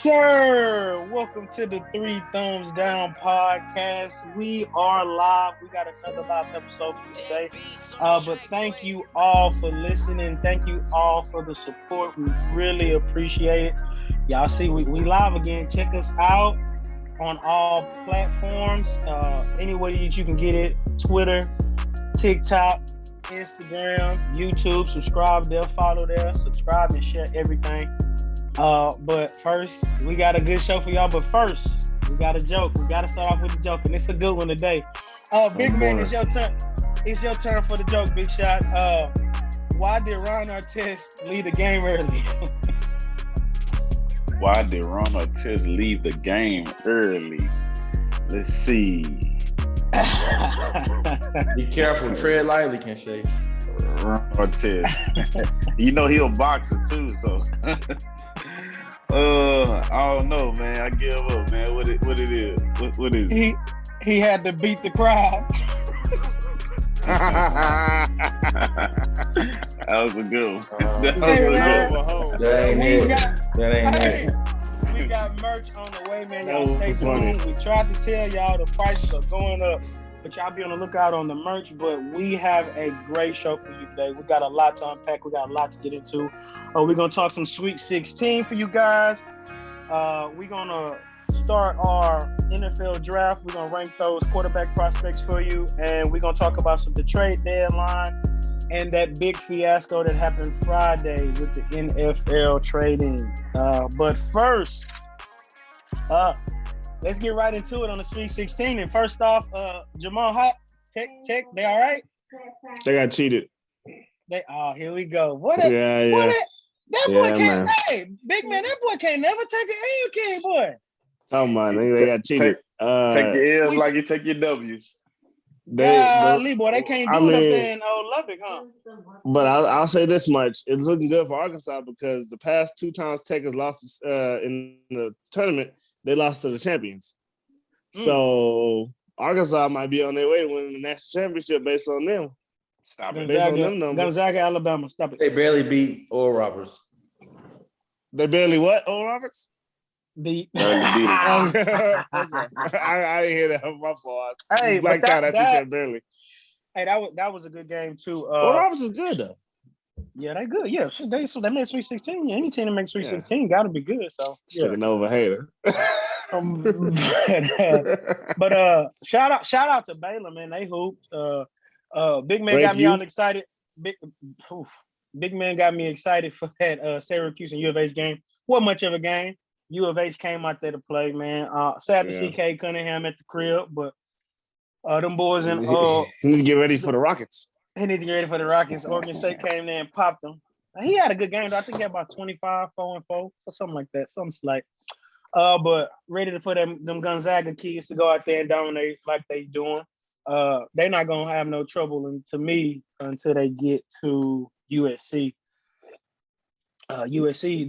sir. Welcome to the Three Thumbs Down podcast. We are live. We got another live episode for today. But thank you all for listening. Thank you all for the support. We really appreciate it. Y'all see, we live again. Check us out on all platforms. Any way that you can get it. Twitter, TikTok, Instagram, YouTube. Subscribe there, follow there, subscribe and share everything. But first, we got a good show for y'all. But first, we got a joke. We got to start off with the joke, and it's a good one today. Big man, it's your turn. It's your turn for the joke, Big Shot. Why did Ron Artest leave the game early? Why did Ron Artest leave the game early? Let's see. Be careful, tread lightly, Kenshay. Ron Artest. You know he a boxer too, so. I don't know, man. I give up, man. What it is? What is it? He had to beat the crowd. That was a good one. We got merch on the way, man. Y'all stay tuned. We tried to tell y'all the prices are going up, but y'all be on the lookout on the merch. But we have a great show for you today. We got a lot to unpack. We got a lot to get into. We're going to talk some Sweet 16 for you guys. We're going to start our NFL draft. We're going to rank those quarterback prospects for you. And we're going to talk about the trade deadline and that big fiasco that happened Friday with the NFL trading. But first, let's get right into it on the Sweet 16. And first off, Jamal Hot, Tech, they all right? They got cheated. Here we go. That boy can't. Hey, big man, that boy can't never take an L, King boy. Oh my, they got cheated. Take your L's like you take your W's. Boy, they can't do it up there in old Lubbock, huh? But I'll say this much: it's looking good for Arkansas because the past two times Tech has lost in the tournament, they lost to the champions. So Arkansas might be on their way to winning the national championship based on them. Stop it. Based on them numbers. Gonzaga, Alabama. Stop it. They barely beat Oral Roberts. They barely what? Oral Roberts? I didn't hear that. My fault. Hey, blacked out after you said barely. Hey, that was a good game too. Oral Roberts is good though. Yeah, they good. Yeah, they made Sweet 16. Yeah, any team that makes Sweet 16 got to be good. So yeah, over hater. But shout out to Baylor, man. They hooped. Big man got me all excited. Big man got me excited for that Syracuse and U of H game. Wasn't much of a game. U of H came out there to play, man. Sad to see Cade Cunningham at the crib, but them boys and he need to get ready for the Rockets. He need to get ready for the Rockets. Oregon State came there and popped them. He had a good game, though. I think he had about 25, 4-4, or something like that. Something slight. But ready for them Gonzaga kids to go out there and dominate like they doing. They're not gonna have no trouble, to me, until they get to USC. USC,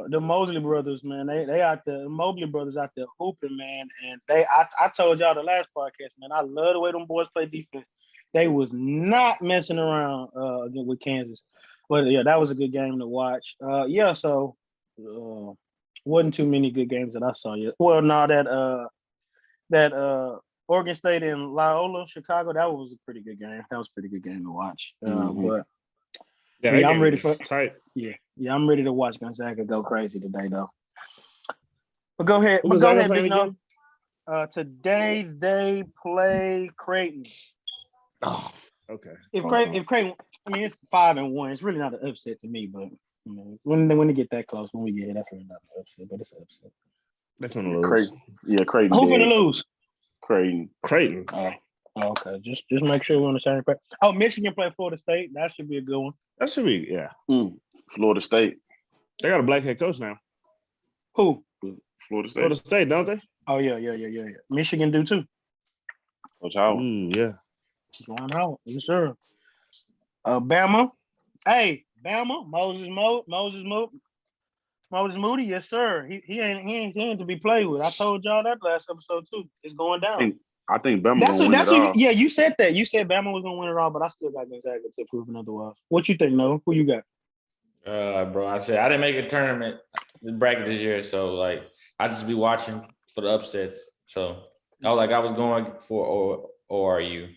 the Mosley brothers, man, they out there. The Mobley brothers out there hooping, man. And I told y'all the last podcast, man. I love the way them boys play defense. They was not messing around with Kansas. But yeah, that was a good game to watch. So wasn't too many good games that I saw yet. Well, no, that Oregon State and Loyola, Chicago, that was a pretty good game. That was a pretty good game to watch. But I'm ready for tight. Yeah, I'm ready to watch Gonzaga go crazy today, though. But go ahead, Big No. Today they play Creighton. Oh, okay. If Creighton, I mean, it's 5-1. It's really not an upset to me, but when they get that close, when we get here, that's really not an upset, but it's an upset. That's gonna lose. Creighton. Who's gonna lose? Creighton. Oh, okay. Just make sure we're on the same page. Oh, Michigan play Florida State. That should be a good one. That should be, yeah. Florida State. They got a black head coach now. Who? Florida State. Florida State, don't they? Oh yeah. Michigan do too. Coach Howard. Yeah. Going out, yes, sir. Bama. Hey, Bama. Moses Moody, yes, sir. He ain't to be played with. I told y'all that last episode too. It's going down. I think Bama gonna win it all. Yeah, you said that. You said Bama was gonna win it all, but I still got Gonzaga to prove otherwise. What you think, Noah? Who you got? Bro, I said I didn't make a tournament. the bracket this year, so like I just be watching for the upsets. So I was going for ORU,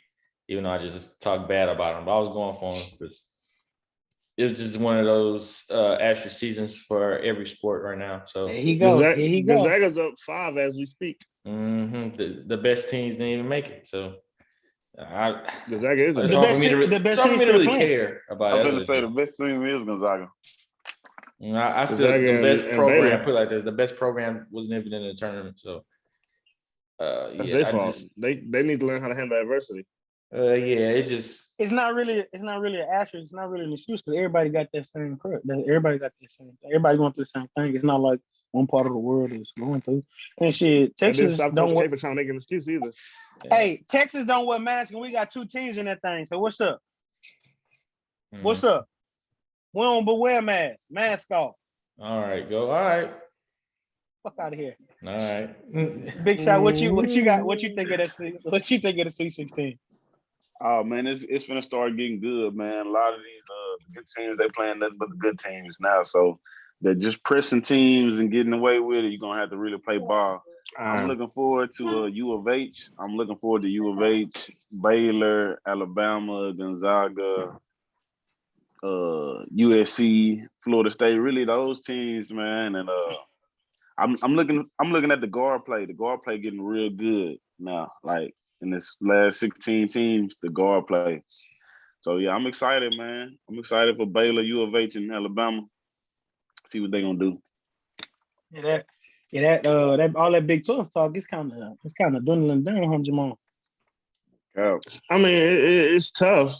even though I just talked bad about them. But I was going for them because it's just one of those asterisk seasons for every sport right now. So Here he go. Here he go. Gonzaga's up 5 as we speak. The best teams didn't even make it. So Gonzaga is it's hard for me to really care about it. I'm going to say the best team is Gonzaga. I still the best program. Put it like this: the best program wasn't even in the tournament. So that's their fault. They need to learn how to handle adversity. It's not really an asterisk. It's not really an excuse because everybody got that same crap. Everybody got the same thing. Everybody going through the same thing. It's not like one part of the world is going through. And shit, Texas don't for trying to make an excuse either. Hey, Texas don't wear masks, and we got 2 teams in that thing. So what's up? What's up? We don't but wear masks. Mask off. All right, go. All right. Fuck out of here. All right. Big Shot, what you got? What you think of that? What you think of the C-16? Oh man, it's gonna start getting good, man. A lot of these good teams, they playing nothing but the good teams now. So they're just pressing teams and getting away with it. You're gonna have to really play ball. I'm looking forward to U of H. I'm looking forward to U of H, Baylor, Alabama, Gonzaga, USC, Florida State. Really, those teams, man. And I'm looking at the guard play. The guard play getting real good now. Like in this last 16 teams, the guard play. So yeah, I'm excited, man. I'm excited for Baylor, U of H, and Alabama. See what they gonna do. That all that Big 12 talk is kind of dwindling down, huh, Jamal? Yeah. I mean, it's tough.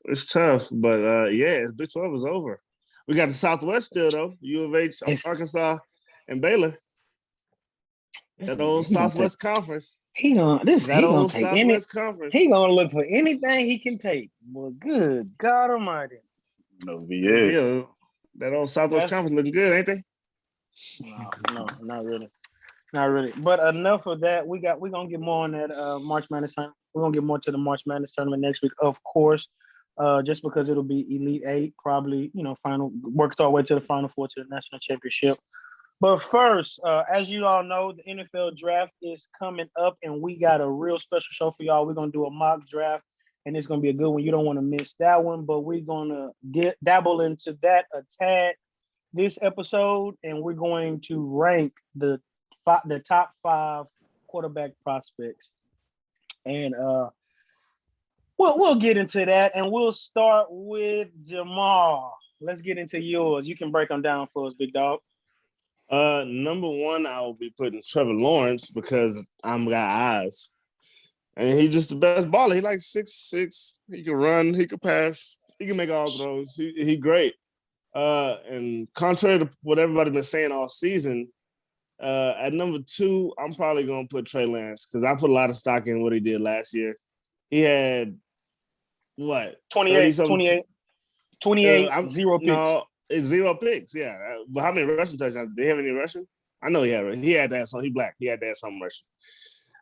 It's tough, but Big 12 is over. We got the Southwest still though. U of H, Arkansas, and Baylor. That old Southwest Conference. He gonna look for anything he can take. Well, good God Almighty. No BS. Yeah, that old Southwest Conference looking good, ain't they? No, not really. Not really. But enough of that. We're gonna get more on that March Madness tournament. We're gonna get more to the March Madness tournament next week, of course. Just because it'll be Elite Eight, probably, final, work our way to the Final Four to the national championship. But first, as you all know, the NFL draft is coming up, and we got a real special show for y'all. We're gonna do a mock draft, and it's gonna be a good one. You don't want to miss that one. But we're gonna dabble into that a tad this episode, and we're going to rank the top 5 quarterback prospects, and we'll get into that, and we'll start with Jamal. Let's get into yours. You can break them down for us, big dog. Number 1, I will be putting Trevor Lawrence because I'm got eyes, and he's just the best baller. He like 6'6". He can run. He can pass. He can make all throws. He great. And contrary to what everybody's been saying all season, at number 2, I'm probably gonna put Trey Lance because I put a lot of stock in what he did last year. He had what 28, 0 picks. No, it's 0 picks. Yeah, but how many rushing touchdowns? Did he have any rushing? I know he had that. So he black. He had that some rushing.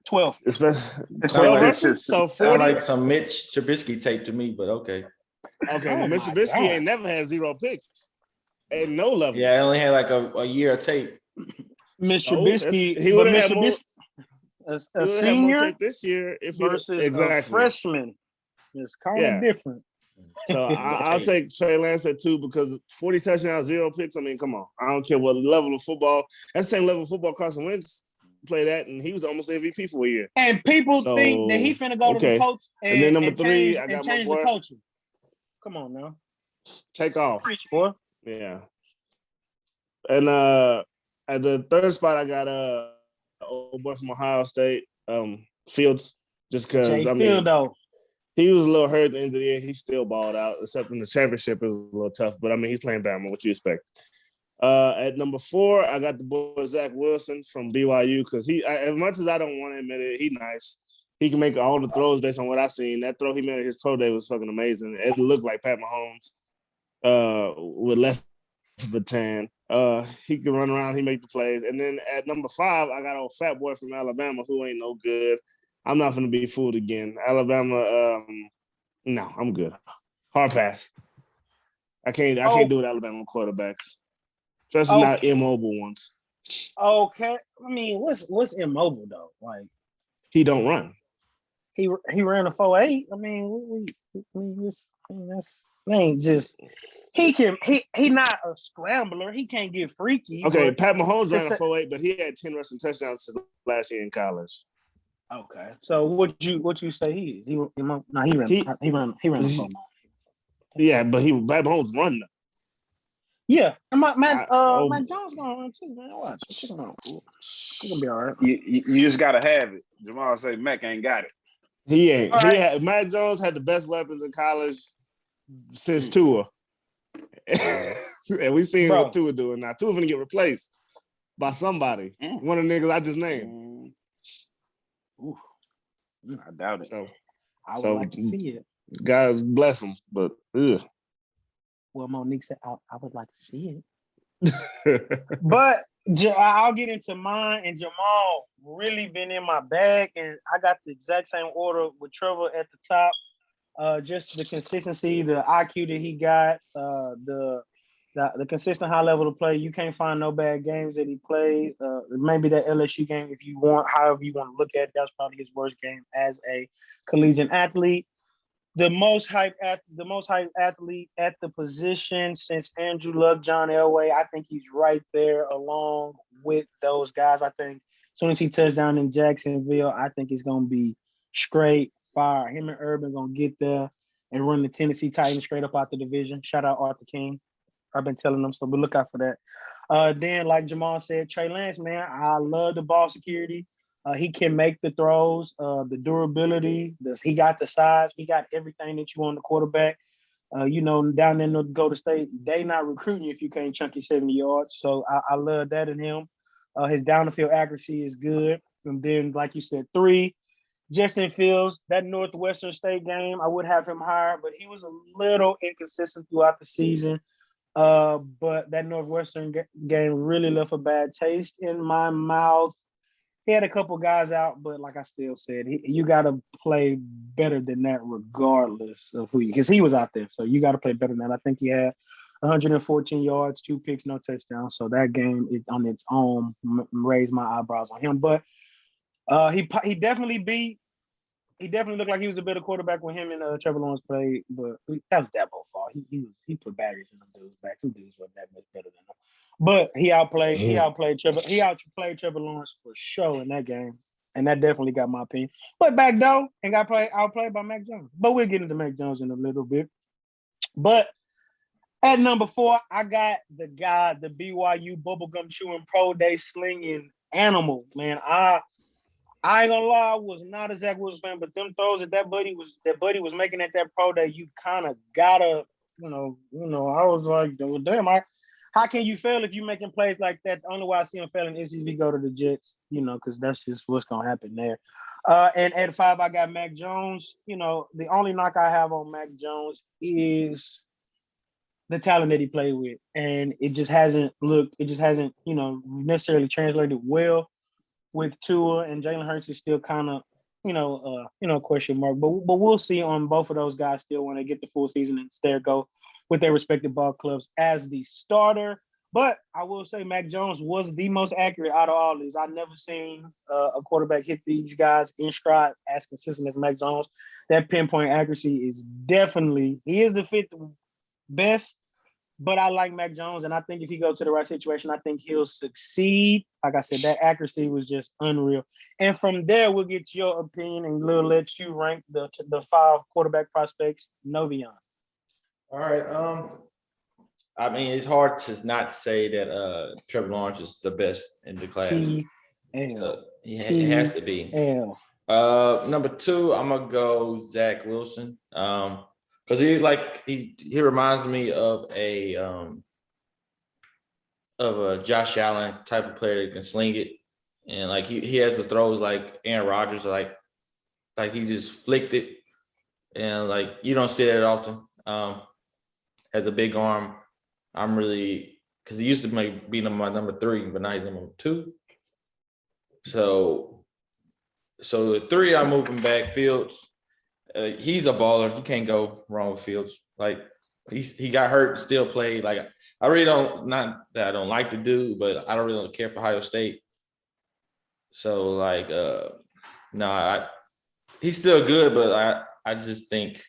12. Especially 12 rushes. So 40. Like some Mitch Trubisky tape to me, but okay. Okay, well, Mitch Trubisky ain't never had 0 picks at no level. Yeah, I only had like a year of tape. Mitch Trubisky, he would have had more. A senior this year if versus a freshman. It's kind of different. So I'll take Trey Lance at 2 because 40 touchdowns, 0 picks. I mean, come on. I don't care what level of football. That's the same level of football Carson Wentz played at, and he was almost MVP for a year. And people think that he finna go to the coach and then number 3, I got change my boy. The culture. Come on now. Take off. Preach, boy. Yeah. And at the 3rd spot, I got old boy from Ohio State, Fields, just because he was a little hurt at the end of the year. He still balled out, except in the championship it was a little tough. But I mean, he's playing Bama. What you expect? At number 4, I got the boy Zach Wilson from BYU because as much as I don't want to admit it, he's nice. He can make all the throws based on what I've seen. That throw he made at his pro day was fucking amazing. It looked like Pat Mahomes with less of a tan. He can run around. He make the plays. And then at number 5, I got old fat boy from Alabama who ain't no good. I'm not going to be fooled again. Alabama, no, I'm good. Hard pass. I can't do with Alabama quarterbacks. especially not immobile ones. Okay, I mean, what's immobile though? Like he don't run. He ran a 4.8. I mean, that's ain't just he not a scrambler. He can't get freaky. Okay, Pat Mahomes ran a 4.8, but he had 10 rushing touchdowns since last year in college. Okay, so what you say he is? He ran a 4.9. Yeah, but Pat Mahomes run though. Yeah, and Mac Jones gonna run too, man. Watch, he's gonna be all right. You just gotta have it. Jamal say Mac ain't got it. He ain't. Mac Jones had the best weapons in college since Tua. And we seen what Tua doing now. Tua gonna get replaced by somebody. One of the niggas I just named. Ooh, I doubt it. So I would like to see it. God bless him, but well, Monique said I would like to see it. But I'll get into mine, and Jamal really been in my bag, and I got the exact same order with Trevor at the top. Just the consistency, the IQ that he got, the consistent high level of play. You can't find no bad games that he played. Maybe that LSU game, if you want, however you want to look at it, that was probably his worst game as a collegiate athlete. The most hyped athlete at the position since Andrew Luck, John Elway. I think he's right there along with those guys. I think as soon as he touched down in Jacksonville, I think it's going to be straight fire. Him and Urban going to get there and run the Tennessee Titans straight up out the division. Shout out Arthur King. I've been telling them, so we'll look out for that. Then, like Jamal said, Trey Lance, man, I love the ball security. He can make the throws, the durability. He got the size. He got everything that you want the quarterback. Down in the Golden State, they not recruiting you if you can't chunk your 70 yards. So I love that in him. His down the field accuracy is good. And then, like you said, 3, Justin Fields. That Northwestern State game, I would have him higher, but he was a little inconsistent throughout the season. But that Northwestern game really left a bad taste in my mouth. He had a couple guys out, but like I still said, you got to play better than that regardless of who because he was out there. So you got to play better than that. I think he had 114 yards, 2 picks, no touchdowns. So that game is on its own raised my eyebrows on him. But he definitely looked like he was a better quarterback when him and Trevor Lawrence played, but that was Dabo's fault. He put batteries in them dudes back. Two dudes weren't that much better than him. But he outplayed Trevor Lawrence for sure in that game. And that definitely got my opinion. But back though, and got outplayed by Mac Jones. But we'll get into Mac Jones in a little bit. But at number 4, I got the guy, the BYU bubblegum chewing pro day slinging animal. Man, I ain't gonna lie, I was not a Zach Wilson fan, but them throws that buddy was making at that pro day, you kind of gotta, I was like, well, damn, how can you fail if you making plays like that? The only way I see him failing is if he go to the Jets, because that's just what's gonna happen there. And at 5, I got Mac Jones. The only knock I have on Mac Jones is the talent that he played with, and it just hasn't necessarily translated well with Tua, and Jalen Hurts is still kind of, question mark. But we'll see on both of those guys still when they get the full season and still go with their respective ball clubs as the starter. But I will say Mac Jones was the most accurate out of all these. I've never seen a quarterback hit these guys in stride as consistent as Mac Jones. That pinpoint accuracy is definitely – he is the 5th best. But I like Mac Jones, and I think if he goes to the right situation, I think he'll succeed. Like I said, that accuracy was just unreal. And from there, we'll get your opinion, and we'll let you rank the 5 quarterback prospects, no beyond. All right. I mean, it's hard to not say that Trevor Lawrence is the best in the class. So, it has to be. Number 2, I'm gonna go Zach Wilson. Because he reminds me of a Josh Allen type of player that can sling it, and like he has the throws like Aaron Rodgers, like he just flicked it, and like you don't see that often. Has a big arm. I'm really because he used to be my number 3, but now he's number 2. So at 3, I'm moving back Fields. He's a baller. You can't go wrong with Fields. Like he got hurt, still played. Like I really don't, not that I don't like the dude, but I don't really care for Ohio State. So like no, he's still good, but I just think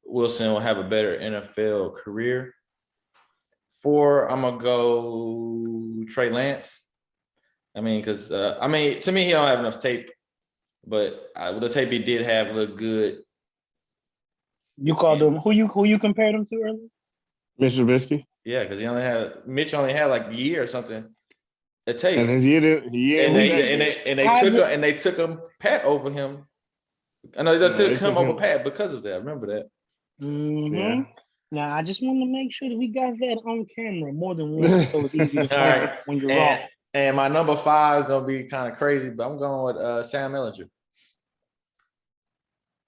Wilson will have a better NFL career. 4, I'm gonna go Trey Lance. I mean, because to me, he don't have enough tape, but the tape he did have looked good. You called him who you compared him to earlier? Mr. Trubisky. Yeah, because Mitch only had like a year or something. A tape, and his year, they took him Pat over him. I know they took him over Pat because of that. Remember that? Mm-hmm. Yeah. Now I just want to make sure that we got that on camera more than once, so it's easy to find when you're wrong. And my number 5 is gonna be kind of crazy, but I'm going with Sam Ehlinger.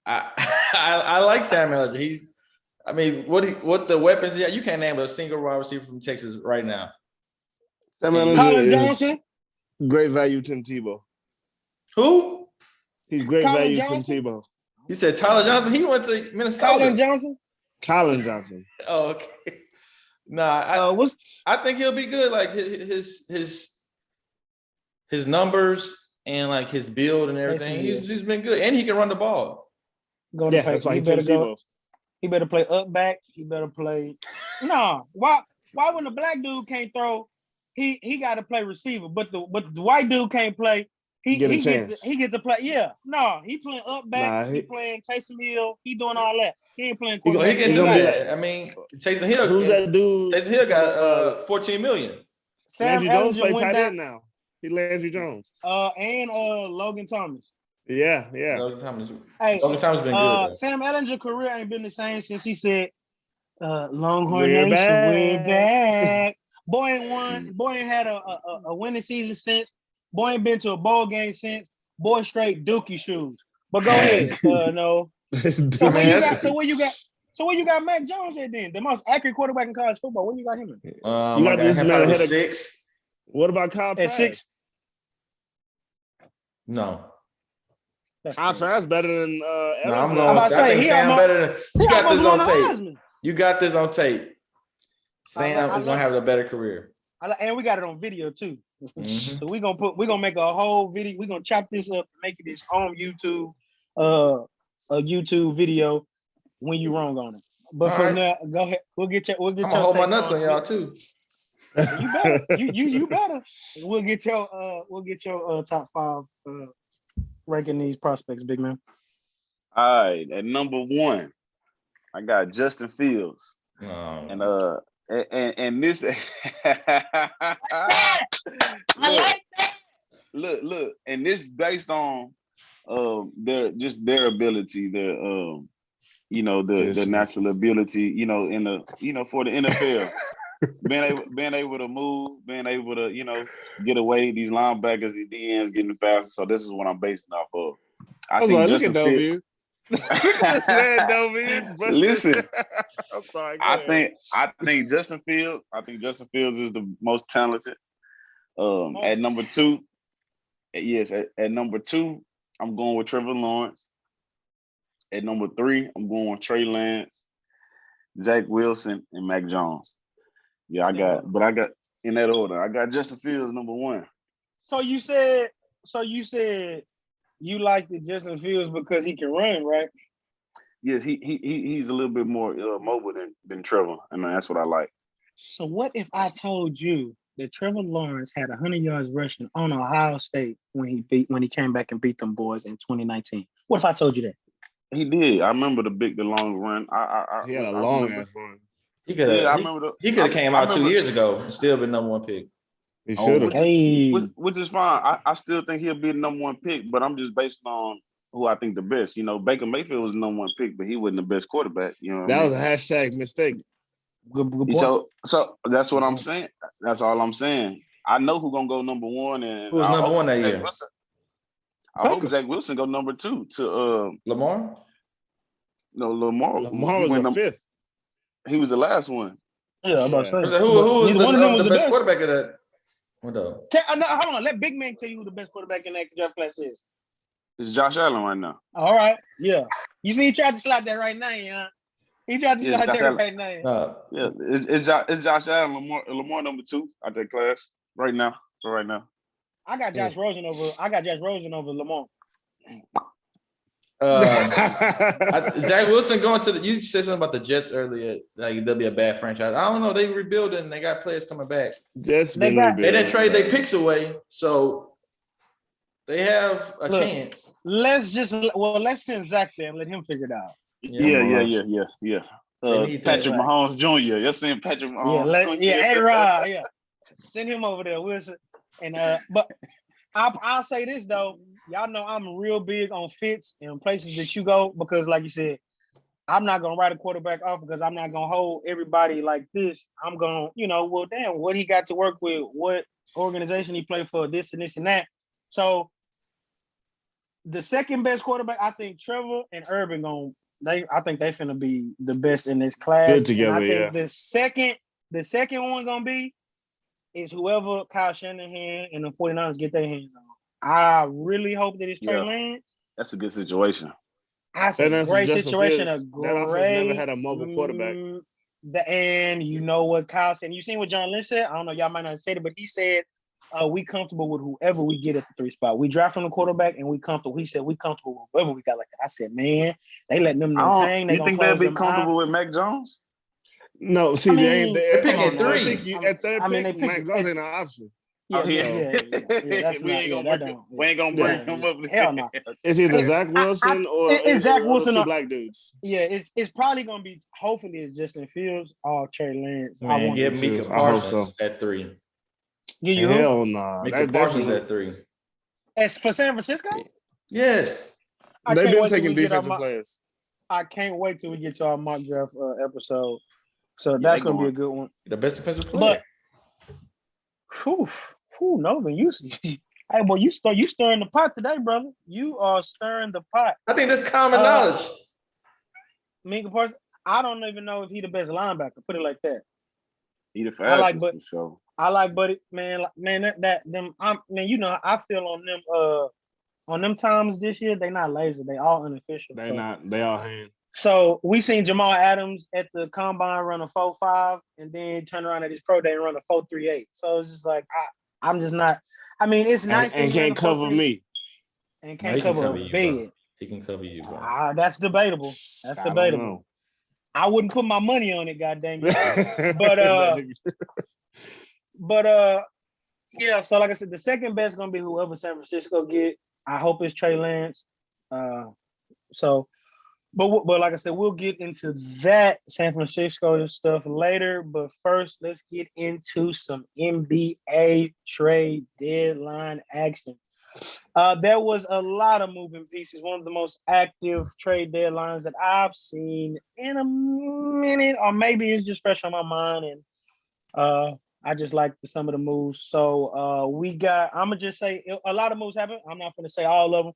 I like Sam Ehlinger. What the weapons he had, you can't name a single wide receiver from Texas right now. Colin Johnson, great value. Tim Tebow. Who? He's great value. Tim Tebow. You said Tyler Johnson. He went to Minnesota. Colin Johnson. Oh, okay. Nah, I think he'll be good. Like his numbers and like his build and everything. He's been good, and he can run the ball. That's why Tim Tebow. He better play up back. He better play. No, why when the black dude can't throw? He got to play receiver, but the white dude can't play. He gets to play. Yeah, no, he playing up back. He playing Taysom Hill. He doing all that. He ain't playing quarterback. Taysom Hill. Who's that dude? Taysom Hill got $14 million. Landry Jones play tight end now. He Landry Jones. And Logan Thomas. Yeah. Logan Thomas. Logan Thomas been good. Sam Ehlinger's career ain't been the same since he said, "Longhorn Nation, we're back." Boy ain't won. Boy ain't had a winning season since. Boy ain't been to a bowl game since. Boy straight dookie shoes. But go ahead. No. So where you got Mac Jones at then? The most accurate quarterback in college football. Where you got him in? You got this man ahead of 6. What about Kyle Trask? 6? No. Kyle Trask better than I'm going to say Sam better than you got this on tape. You got this on tape. Sam's gonna have a better career. And we got it on video too. Mm-hmm. So we're gonna make a whole video. We're gonna chop this up and make it this home YouTube a YouTube video when you wrong on it. But for now, go ahead. We'll get I'm gonna hold my nuts on y'all too. You better. you better. We'll get your top 5 ranking these prospects, big man. All right, at number 1, I got Justin Fields. And this look, and this based on their ability, their the natural ability, for the NFL. being able to move, being able to, get away, these linebackers, the DNs getting faster. So this is what I'm basing off of. I think look at W. Look at this man, W. Listen, I'm sorry. I think Justin Fields. I think Justin Fields is the most talented. At number 2, at number 2, I'm going with Trevor Lawrence. At number 3, I'm going with Trey Lance, Zach Wilson, and Mac Jones. Yeah, I got in that order. I got Justin Fields number 1. So you said you like the Justin Fields because he can run, right? Yes, he's a little bit more mobile than Trevor, and that's what I like. So what if I told you that Trevor Lawrence had 100 yards rushing on Ohio State when he came back and beat them boys in 2019? What if I told you that? He did. I remember the long run. He had a long ass run. He could have came out 2 years ago and still been number 1 pick. He should have. Which is fine. I still think he'll be the number 1 pick, but I'm just based on who I think the best. Baker Mayfield was the number 1 pick, but he wasn't the best quarterback. That was a hashtag mistake. Good point. So that's what I'm saying. That's all I'm saying. I know who's gonna go number 1, and who was number 1 that year? I hope Zach Wilson go number 2 to Lamar. No, Lamar. Lamar was the 5th. He was the last one. Yeah, I'm about to say. Who was the best quarterback of that? Hold on. Let Big Man tell you who the best quarterback in that draft class is. It's Josh Allen right now. All right. Yeah. You see, he tried to slap that right now, He tried to Yeah, spell Josh Derek Allen. Payton's name. Yeah, it's Josh Allen, Lamar number 2 out that class right now. So right now, I got Josh Rosen over Lamar. Zach Wilson going to you said something about the Jets earlier. Like they'll be a bad franchise. I don't know. They rebuilding. And they got players coming back. Just They didn't trade their picks away, so they have a chance. Let's send Zach there and let him figure it out. Yeah. Patrick Mahomes Jr. You're saying Patrick Mahomes Jr. Hey Rob, send him over there, Wilson. And but I'll say this though, y'all know I'm real big on fits and places that you go because, like you said, I'm not gonna write a quarterback off because I'm not gonna hold everybody like this. I'm gonna, well, damn, what he got to work with, what organization he played for, this and this and that. So the second best quarterback, I think Trevor and Urban I think they finna be the best in this class. Good together, and I think the second one gonna be is whoever Kyle Shanahan and the 49ers get their hands on. I really hope that it's Trey Lance. That's a good situation. That's a great situation. That offense never had a mobile quarterback. And you know what Kyle said? You seen what John Lynch said? I don't know, y'all might not have said it, but he said we comfortable with whoever we get at the 3 spot. We draft from the quarterback and we comfortable. He said we comfortable with whoever we got like that. I said, man, they letting them hang. You think they'll be comfortable with Mac Jones? No, see, they're picking at 3. At third pick, Mac Jones ain't an option. We ain't gonna bring him up. Hell no. It's either Zach Wilson or it's Zach Wilson or 2 black dudes. Yeah, it's probably gonna be. Hopefully, it's Justin Fields or Trey Lance. Man, I want give Micah Parsons at 3. Hell no. Micah Parsons at 3. As for San Francisco? Yes. They've been taking defensive players. I can't wait till we get to our mock draft episode. So that's gonna be a good one. The best defensive player. But Novin, hey boy, you stirring the pot today, brother. You are stirring the pot. I think that's common knowledge. Micah Parsons, I don't even know if he the best linebacker. Put it like that. He the fastest for sure. I like Buddy, man. I feel on them times this year, they not lazy. They all unofficial. They all hand. So we seen Jamal Adams at the combine run a 4.5 and then turn around at his pro day and run a 4.38. So it's just like I'm just not. I mean, it's nice and can't cover me. And can't cover a bed. He can cover you, bro. That's debatable. That's debatable. I wouldn't put my money on it, goddamn it. But yeah. So like I said, the second best gonna be whoever San Francisco get. I hope it's Trey Lance. But like I said, we'll get into that San Francisco stuff later. But first, let's get into some NBA trade deadline action. There was a lot of moving pieces. One of the most active trade deadlines that I've seen in a minute, or maybe it's just fresh on my mind. And I just like some of the moves. So I'm going to just say a lot of moves happened. I'm not going to say all of them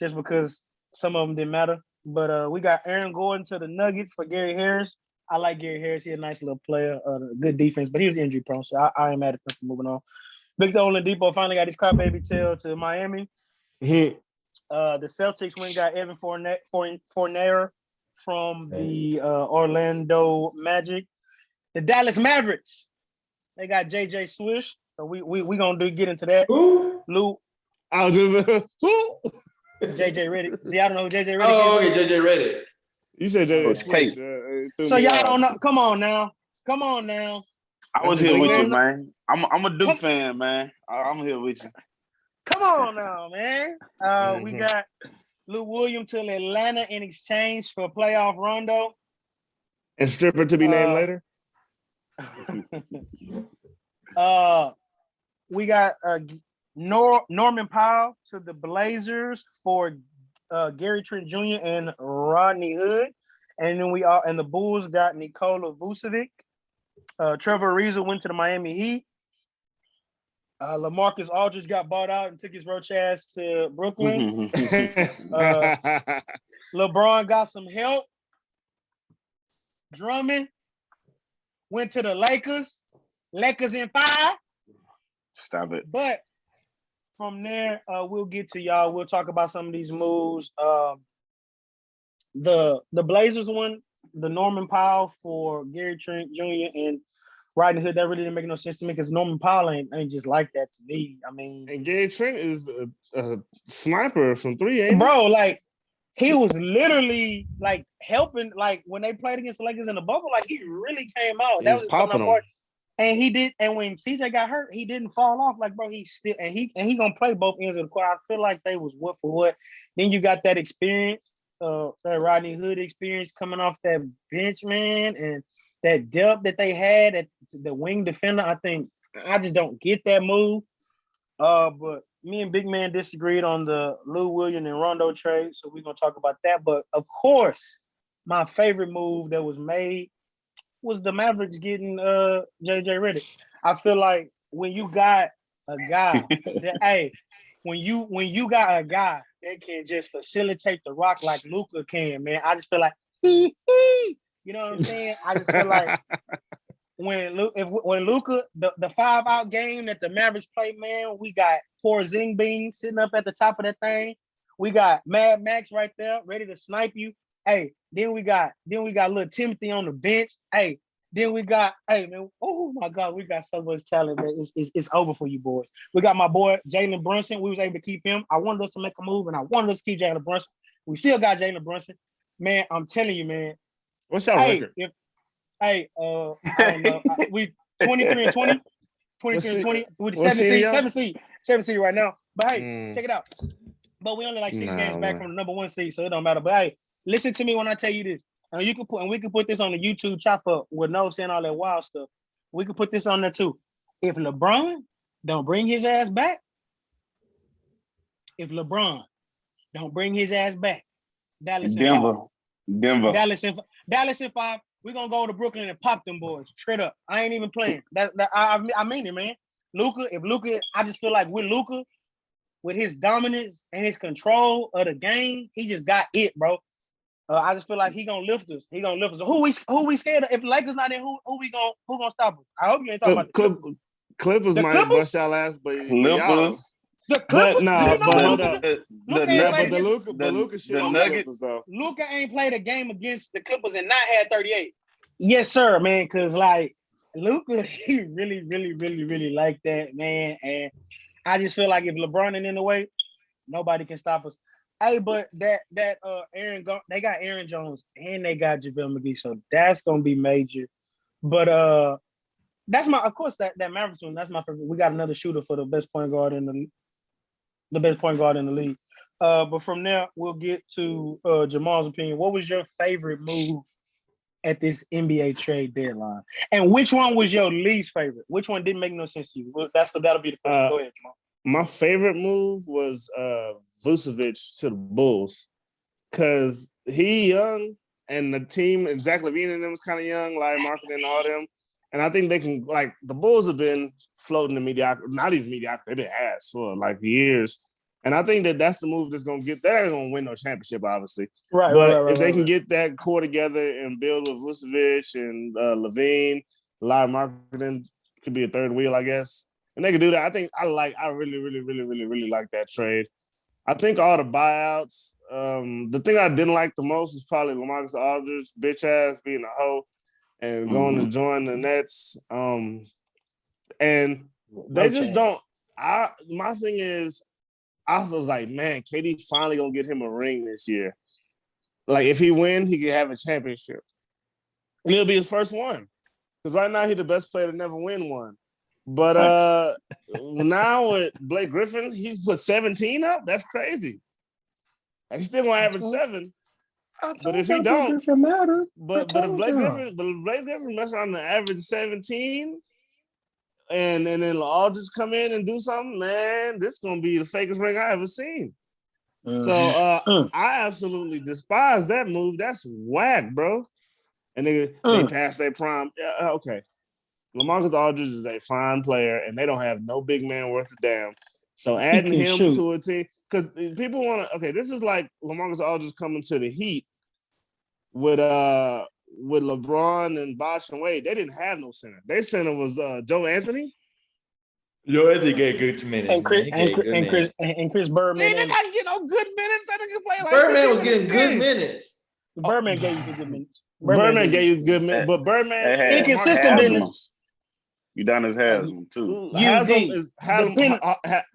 just because some of them didn't matter. But we got Aaron Gordon to the Nuggets for Gary Harris. I like Gary Harris. He's a nice little player, good defense, but he was injury prone, so I am mad at him for moving on. Victor Oladipo finally got his crybaby tail to Miami. Mm-hmm. The Celtics went and got Evan Fournier from the Orlando Magic. The Dallas Mavericks, they got JJ Swish. So we gonna get into that. Who? Lou. I was just who? JJ Redick. See, I don't know who JJ Redick is. Oh, okay, JJ Redick. You said JJ Swish. So y'all don't know. Come on now. I was here with you, man. I'm a Duke fan, man. I'm here with you. Come on now, man. We got Lou Williams to Atlanta in exchange for playoff Rondo. And stripper to be named later. We got Norman Powell to the Blazers for Gary Trent Jr. and Rodney Hood. And then the Bulls got Nikola Vucevic. Trevor Ariza went to the Miami Heat. LaMarcus Aldridge got bought out and took his roach ass to Brooklyn. LeBron got some help. Drummond went to the Lakers. Lakers in 5. Stop it. But from there, we'll get to y'all. We'll talk about some of these moves. The Blazers one, the Norman Powell for Gary Trent Jr. and Rodney Hood, that really didn't make no sense to me because Norman Powell ain't just like that to me. I mean, And Gary Trent is a sniper from 3, ain't bro, like he was literally like helping, like when they played against the Lakers in the bubble, like he really came out. That was just popping them. And he did. And when CJ got hurt, he didn't fall off. Like, bro, he still and he gonna play both ends of the court. I feel like they was what for what. Then you got that experience, that Rodney Hood experience coming off that bench, man, and that depth that they had at the wing defender. I think I just don't get that move. But me and Big Man disagreed on the Lou Williams and Rondo trade, so we're gonna talk about that. But of course, my favorite move that was made was the Mavericks getting JJ Redick. I feel like when you got a guy that, when you got a guy that can just facilitate the rock like Luka can, man, I just feel like you know what I'm saying? I just feel like when Luka, the 5-out game that the Mavericks play, man, we got Porzingis sitting up at the top of that thing. We got Mad Max right there, ready to snipe you. Hey, then we got little Timothy on the bench. Hey, then we got, man, oh my God, we got so much talent, man. It's over for you boys. We got my boy Jalen Brunson. We was able to keep him. I wanted us to make a move, and I wanted us to keep Jalen Brunson. We still got Jalen Brunson. Man, I'm telling you, man. What's your record? I don't know. We 23 and 20. 23 and 20. We're the 7 seed right now. But hey, check it out. But we only like 6 games back from the number 1 seed, so it don't matter. But hey, listen to me when I tell you this. And we can put this on the YouTube chop up with no saying all that wild stuff. We can put this on there too. If LeBron don't bring his ass back, Dallas in 5. We're gonna go to Brooklyn and pop them boys straight up. I ain't even playing. I mean it, man. Luka, I just feel like with Luka, with his dominance and his control of the game, he just got it, bro. I just feel like he gonna lift us. Who we scared of? If the Lakers not in, who gonna stop us? I hope you ain't talking about the Clippers might bust y'all ass, but Clippers. The Clippers, hold up. Luka shit on the Clippers though. Luka ain't played a game against the Clippers and not had 38. Yes, sir, man. Cause like Luka, he really, really, really, really like that, man. And I just feel like if LeBron ain't in the way, nobody can stop us. Hey, but they got Aaron Jones and they got JaVale McGee, so that's gonna be major. But that's that Mavericks one. That's my favorite. We got another shooter for the best point guard in the league. But from there, we'll get to Jamal's opinion. What was your favorite move at this NBA trade deadline? And which one was your least favorite? Which one didn't make no sense to you? That'll be the first. Go ahead, Jamal. My favorite move was Vucevic to the Bulls because he young and the team, and Zach LaVine and them was kind of young, like marketing and all them. And I think they can, like, the Bulls have been floating to mediocrity, not even mediocrity, they've been ass for like years. And I think that's the move that's going to get, they're not going to win no championship, obviously. Right. If they can get that core together and build with Vucevic and LaVine, a lot of marketing, could be a third wheel, I guess. And they can do that. I think I really, really, really, really, really like that trade. I think all the buyouts, the thing I didn't like the most is probably LaMarcus Aldridge, bitch ass, being a hoe and going to join the Nets. And they just don't. My thing is, I was like, man, KD finally gonna get him a ring this year. Like, if he wins, he can have a championship. And it'll be his first one. Because right now, he's the best player to never win one. But now with Blake Griffin, he's put 17 up. That's crazy. He's still gonna average 7. But if he don't, but if Blake Griffin mess around to average 17, and then Aldridge come in and do something, man, this is gonna be the fakest ring I ever seen. So I absolutely despise that move. That's whack, bro. And they passed their prime. Yeah, okay. LaMarcus Aldridge is a fine player, and they don't have no big man worth a damn. So adding him to a team, because people want to. Okay, this is like LaMarcus Aldridge coming to the Heat with LeBron and Bosh and Wade. They didn't have no center. Their center was Joe Anthony. Joe Anthony gave good minutes. And Chris Birdman. They didn't get no good minutes. I didn't play like Birdman was getting good minutes. Birdman gave you good minutes. Birdman gave you good, That- but Birdman that had Inconsistent Haslam. business. Udonis Haslam too.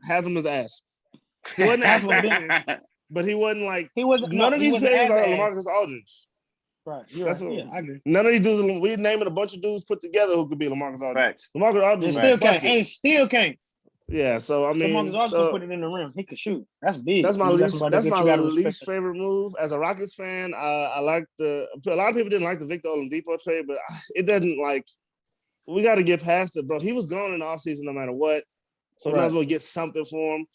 Haslam is ass. He wasn't Haslam ass, didn't. but he wasn't like He wasn't. none No, of he these wasn't players as are ass. LaMarcus Aldridge. Right. You're That's right. what, Yeah, I agree. none of these dudes. We naming a bunch of dudes put together who could be LaMarcus Aldridge. Facts. LaMarcus Aldridge And is still a can't. bucket. And still can't. Yeah, so I mean, LaMarcus Aldridge so can put it in the rim. He can shoot. That's big. that's my You got least. somebody That's that my you gotta respect. least favorite move. As a Rockets fan, I like a lot of people didn't like the Victor Oladipo trade, but it doesn't like. We got to get past it, bro. He was gone in the offseason no matter what, so we might as well get something for him.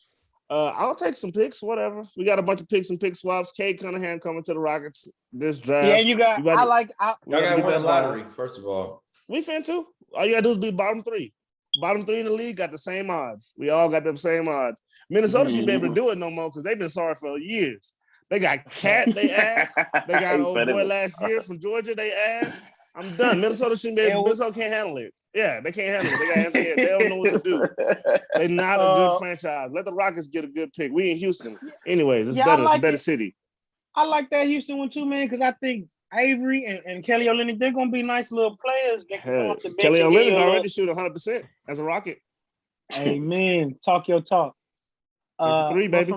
I'll take some picks, whatever. We got a bunch of picks and pick swaps. Cade Cunningham coming to the Rockets this draft. Yeah, you got. We I gotta- like. Y'all got to win the lottery, first of all. We fin too. All you gotta do is be bottom three. Bottom three in the league got the same odds. We all got them same odds. Minnesota shouldn't be able to do it no more because they've been sorry for years. They got Cat, they ass. They got old boy last year from Georgia, they ass. I'm done. Minnesota shouldn't be able. Minnesota can't handle it. Yeah, they can't handle it. They got hands ahead. They don't know what to do. They're not a good franchise. Let the Rockets get a good pick. We in Houston. Anyways, it's better. It's a better city. I like that Houston one too, man, because I think Avery and Kelly Olynyk, they're gonna be nice little players. They can come off the bench. Kelly and Olynyk get already shoot 100% as a Rocket. Amen. Talk your talk. Three, baby.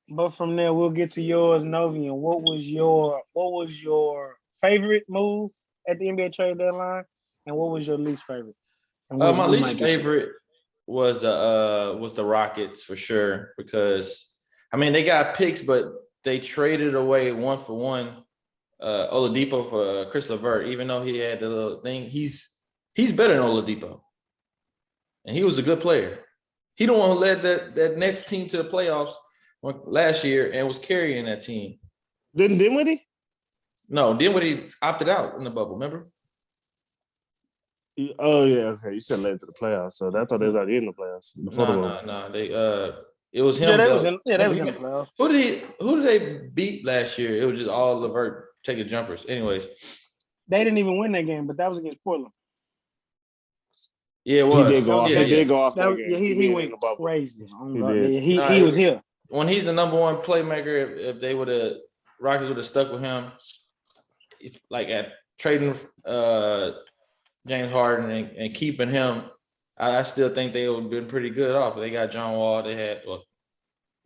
But from there, we'll get to yours, Novian. What was your favorite move at the NBA trade deadline, and what was your least favorite? My least favorite was the Rockets for sure, because I mean they got picks, but they traded away 1-for-1 Oladipo for Chris LeVert, even though he had the little thing. He's better than Oladipo, and he was a good player. He the one who led that Nets team to the playoffs last year and was carrying that team. Didn't Dinwiddie? No, Dinwiddie opted out in the bubble. Remember? Oh yeah, okay. You said led to the playoffs, so I thought they was already in the playoffs. No. They it was him. Yeah, they was in the playoffs. Who did they beat last year? It was just all LeVert taking jumpers. Anyways, they didn't even win that game, but that was against Portland. Yeah, it was. He did go off. Yeah, he did go off that Yeah, game. he went crazy. He He was here. When he's the number one playmaker, if they would have Rockets would have stuck with him, like at trading James Harden and keeping him, I still think they would have been pretty good off. They got John Wall. They had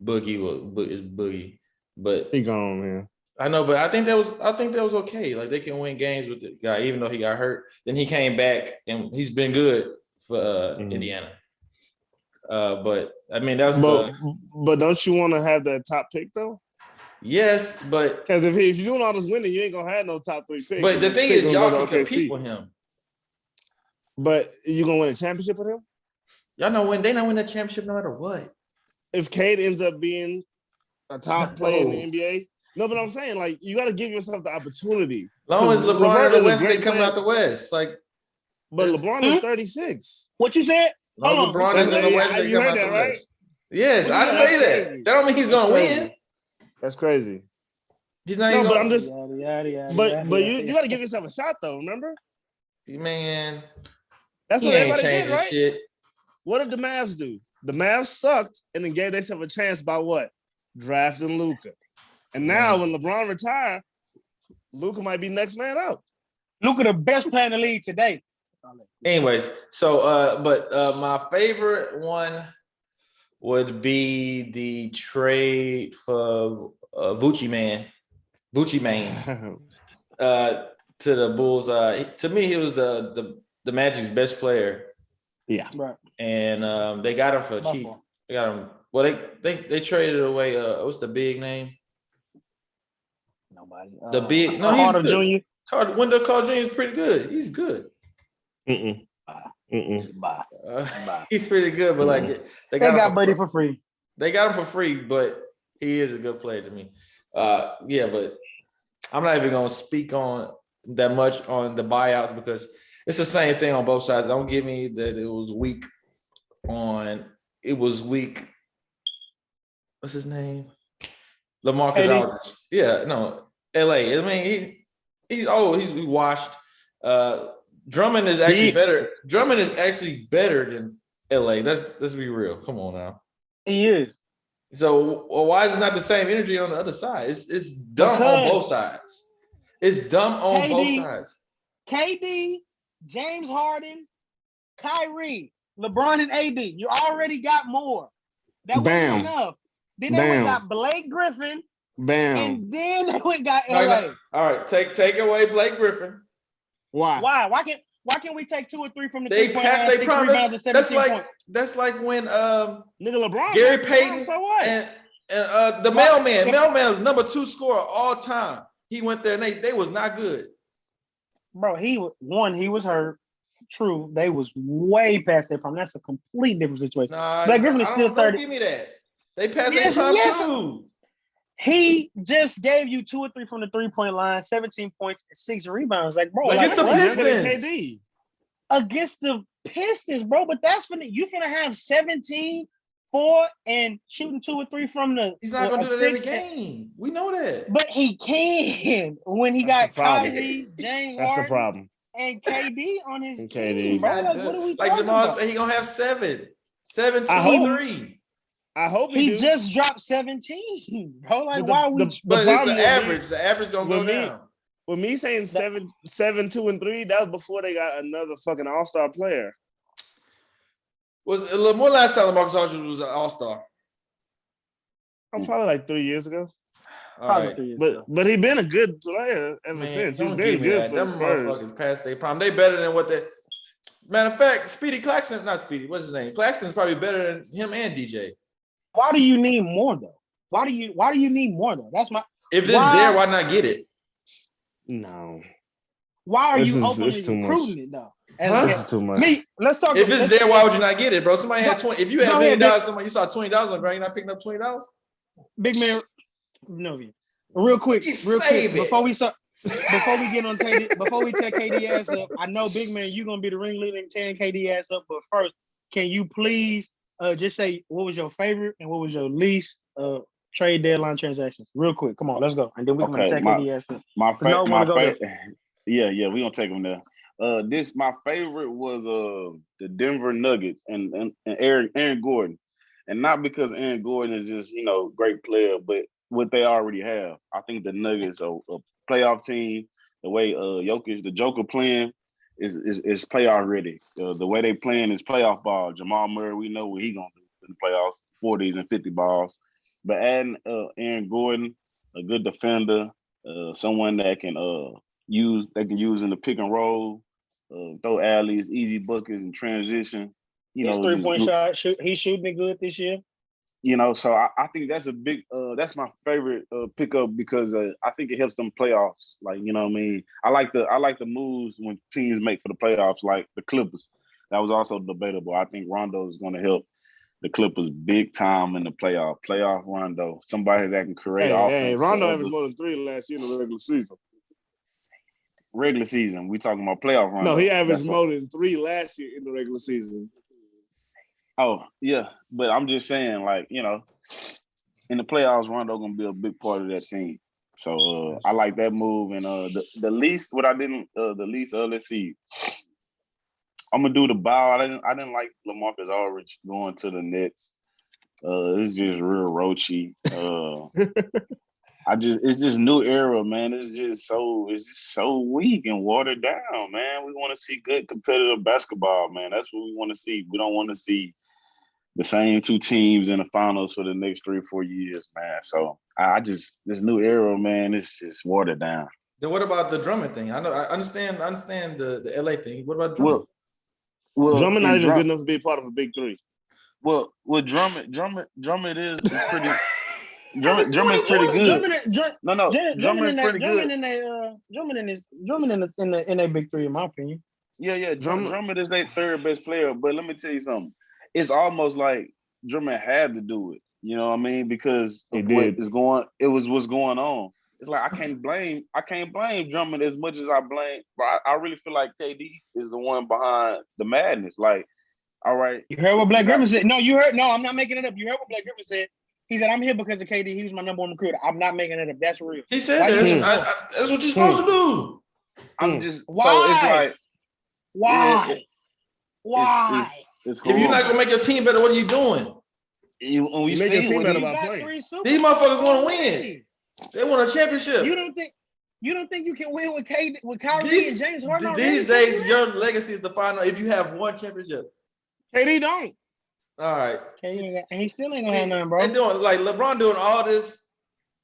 Boogie, but he gone, man. I know, but I think that was okay. Like they can win games with the guy, even though he got hurt. Then he came back and he's been good for Indiana. But I mean, but don't you want to have that top pick though? Yes, but because if you're doing all this winning, you ain't gonna have no top 3 picks. But the thing is, y'all can compete with him. But you gonna win a championship with him? Y'all know when they not win that championship no matter what. If Cade ends up being a top player in the NBA, no, but I'm saying like you got to give yourself the opportunity. As long as LeBron is a great coming out the West, like. But LeBron is 36. What you said? No, LeBron is in the West. You heard that, right? Yes, I say that. That don't mean he's gonna win. That's crazy. He's not even. But I'm just. But you got to give yourself a shot though. Remember? Man, that's what everybody did, right? Shit. What did the Mavs do? The Mavs sucked and then gave themselves a chance by what? Drafting Luka. And now when LeBron retired, Luka might be next man up. Luka, the best player in the league today. Anyways, so but my favorite one would be the trade for Vucci Man to the Bulls. To me, he was the Magic's best player. Yeah, right. And they got him for cheap. They got him. Well, they traded away. What's the big name? Nobody. The big Carter Jr. Wendell Carter Jr. is pretty good. He's good. He's pretty good, but like they got Buddy for free. They got him for free, but he is a good player to me. Yeah, but I'm not even gonna speak on that much on the buyouts because it's the same thing on both sides. Don't give me that it was weak. What's his name? LaMarcus Aldridge. Yeah, no, LA. I mean, he's old. He's washed. Drummond is actually better. Drummond is actually better than LA. Let's be real. Come on now. He is. So why is it not the same energy on the other side? It's dumb on both sides. It's dumb on KD, both sides. KD, James Harden, Kyrie, LeBron, and AD. You already got more. That wasn't enough. Then they went got Blake Griffin. And then they went got LA. All right, take away Blake Griffin. Why? Why can't we take 2 or 3 from the They 3-point passed line, their 6 rebounds, and 17 points? That's like when nigga LeBron Gary Payton so what? and the mailman's number 2 scorer all time. He went there and they was not good. Bro, he was hurt. True, they was way past their prime. That's a complete different situation. Blake Griffin is still 30. Give me that. They passed their prime too. He just gave you 2 or 3 from the 3-point line, 17 points, and 6 rebounds. Like, bro, against the Pistons. KD. Against the Pistons, bro. But that's you finna have 17, 4, and shooting 2 or 3 from the. He's not gonna do that every game. We know that. But he can when he got Kyrie, James That's Harden, the problem. And KD on his and team, bro. Like, what are we talking Jamal about? said, he gonna have 7, 2, 3. I hope he just dropped 17, bro. Like, why are we? But it's the average. The average don't go down. With me saying 7, 2, and 3, that was before they got another fucking all-star player. Was a little more last time Marcus Aldridge was an all-star? Probably like 3 years ago. Right. But he been a good player ever since. He's been good for the Spurs. Past their prime. They better than what they. Matter of fact, Speedy Claxton, not Speedy. What's his name? Claxton's probably better than him and DJ. Why do you need more though? Why do you need more though? That's my. If it's there, why not get it? No. Why are you openly recruiting it though? This is too much. Let's talk. If it's there, why would you not get it, bro? Somebody had 20. If you had $1,000,000, somebody you saw $20 on the ground, you're not picking up $20. Big man, no. Real quick, before we get on KD, before we tear KD ass up, I know Big Man, you're gonna be the ringleader and tearing KD ass up. But first, can you please just say what was your favorite and what was your least trade deadline transactions? Real quick, come on, let's go, and then we're gonna tear KD ass up. My favorite, yeah, we're gonna take them there. My favorite was the Denver Nuggets and Aaron Gordon, and not because Aaron Gordon is just great player, but what they already have. I think the Nuggets are a playoff team. The way Jokic, the Joker playing is playoff ready. The way they playing is playoff ball. Jamal Murray, we know what he gonna do in the playoffs, 40s and 50 balls. But adding Aaron Gordon, a good defender, someone that can use in the pick and roll, throw alleys, easy buckets, and transition. His 3-point shot, he's shooting it good this year. So I think that's a big. That's my favorite pickup because I think it helps them playoffs. Like what I mean. I like the moves when teams make for the playoffs, like the Clippers. That was also debatable. I think Rondo is going to help the Clippers big time in the playoff. Playoff Rondo, somebody that can create offense. Hey, Rondo averaged more than 3 last year in the regular season. Regular season, we talking about playoff Rondo. No, he averaged more than 3 last year in the regular season. Oh, yeah. But I'm just saying, in the playoffs, Rondo going to be a big part of that team. So I like that move. And the least, let's see. I'm going to do the bow. I didn't like LaMarcus Aldridge going to the Nets. It's just real roachy. It's just new era, man. It's just so weak and watered down, man. We want to see good competitive basketball, man. That's what we want to see. We don't want to see the same 2 teams in the finals for the next 3 or 4 years, man. So this new era, man, it's just watered down. Then what about the Drummond thing? I understand the LA thing. What about Drummond? Well, Drummond not even good enough to be a part of a big 3. Well, Drummond is pretty. Drummond's pretty good. Drummond's pretty good. Drummond in a big 3, in my opinion. Yeah. Drummond is their 3rd best player. But let me tell you something. It's almost like Drummond had to do it. You know what I mean? Because what's going on. It's like I can't blame Drummond as much as I blame. But I really feel like KD is the one behind the madness. Like, all right. You heard what Blake Griffin said? No, you heard. No, I'm not making it up. You heard what Blake Griffin said? He said, "I'm here because of KD. He was my number 1 recruiter. I'm not making it up. That's real." He said that's what you're supposed to do. I'm just why? So it's like why? It's if you're not gonna make your team better, what are you doing? You make your team better by playing. These motherfuckers want to win. They want a championship. You don't think You don't think you can win with Kyrie and James Harden? These days, your legacy is the final. If you have one championship, KD don't. all right. And he still ain't gonna have nothing, bro. They're doing like LeBron doing all this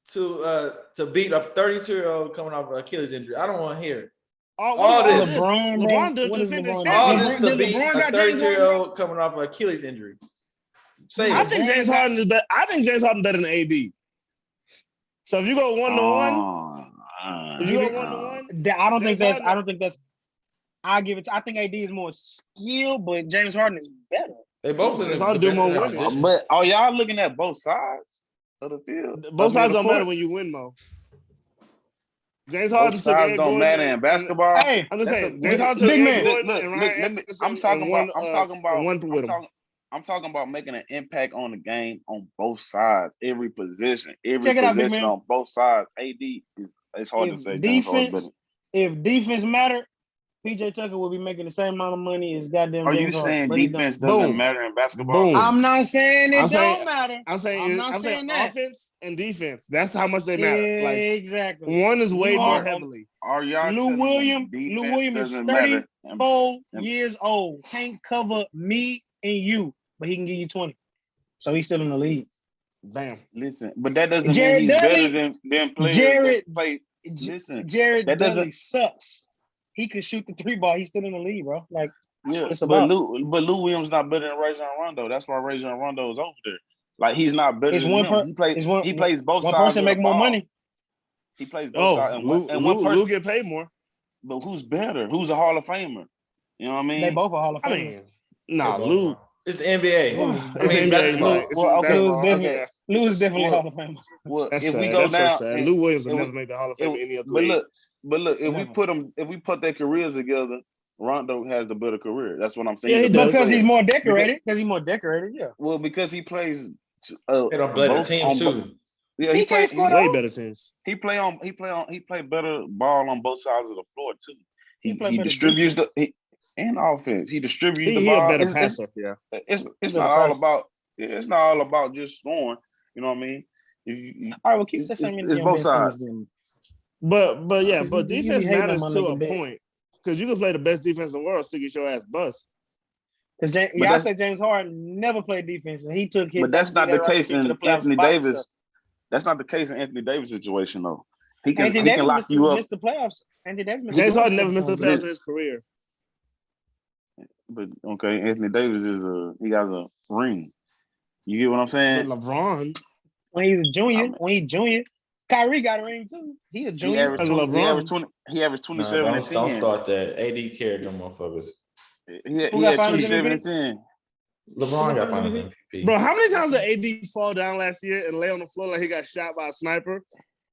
to beat a 32-year-old coming off an Achilles injury. I don't want to hear it. All this. LeBron did What is defend his LeBron All doing? this champion. to beat LeBron a got James 32-year-old coming off an Achilles injury. Say I it. think James Harden is better. I think James Harden better than AD. So if you go 1-to-1, if you go 1-to-1, I don't think James that's. I don't think that's. I give it. I think AD is more skilled, but James Harden is better. They both in It's the all do more best winning. position. But are y'all looking at both sides of the field? both sides don't matter matter when you win, Mo. James Harden Both took sides Eric don't Gordon matter and- in basketball. Hey, I'm just That's saying, a- James Harden took big Eric man. Gordon Look, and look, Ryan let me- Anderson I'm talking and about. won, I'm talking about. one with him. I'm talking about making an impact on the game on both sides, every position, Check it out, big position man. on both sides. AD, it's hard to If say. James Harden defense, better. if defense matter, PJ Tucker will be making the same amount of money as goddamn Are you James Harden. saying But he defense don't. doesn't Boom. matter in basketball? Boom. I'm not saying it I'm saying- don't matter. I'm saying that. offense and defense. That's how much they matter. Like Exactly. one is way You more are- heavily. Are y'all Lou telling me Williams defense is doesn't matter? 34 years old. Can't cover me and you, but he can give you 20. So he's still in the league. Bam. Listen, but that doesn't Jared mean he's Dudley- better than players Jared- that play. Listen, Jared that Dudley doesn't- sucks. He could shoot the 3-ball. He's still in the league, bro. Like, that's yeah, what it's but about. Lou Williams not better than Rajon Rondo. That's why Rajon Rondo is over there. Like he's not better It's than one him. per- He plays. it's one- He plays both One sides. person of make the more ball. money. He plays both sides. Oh, One person. Lou get paid more. But who's better? Who's a Hall of Famer? You know what I mean? They both are Hall of I Famers. mean, nah, Lou. It's the NBA. It's NBA, basketball. right? It's Well, okay, basketball. definitely- Okay. Lou is definitely Well, Hall of Famer. Well, That's if sad. we go That's down, so sad. and- Lou Williams will it never was- make the Hall of Fame in any other but league. look, if Never. we put their careers together, Rondo has the better career. That's what I'm saying. Yeah, he He's the better does. Because player. he's more decorated. Because he's more decorated, yeah. Well, because he plays. They don't play the teams too. Yeah, He he can't plays. score Way better teams. He play better ball on both sides of the floor too. He play He better distributes and offense. He distributes the He ball. a better It's- passer. Yeah. It's better not all passer. about. It's not all about just scoring. You know what I mean? All right, well, keep It's- the same it's both sides. But yeah, You- but you defense hating on matters my to nigga a bad. point. Because you can play the best defense in the world, still get your ass bust. Because But y'all that's- said James Harden never played defense, and he took his. But that's not the case in to the playoffs Anthony by Davis. himself. That's not the case in Anthony Davis' situation though. He Anthony can Davis lock you up. missed the playoffs. Anthony Davis missed James the Harden playoffs. never missed the playoffs in his career. But okay, Anthony Davis he has a ring. You get what I'm But saying? LeBron, When he's a junior. Kyrie got a ring too. He a He junior. averaged As 20, he LeBron. averaged 20 he averaged Nah, 27 and don't 10. start that. AD carried them motherfuckers. He Who had got finals 27 MVP? and 10. LeBron got Who's finals MVP? MVP. bro, how many times did AD fall down last year and lay on the floor like he got shot by a sniper?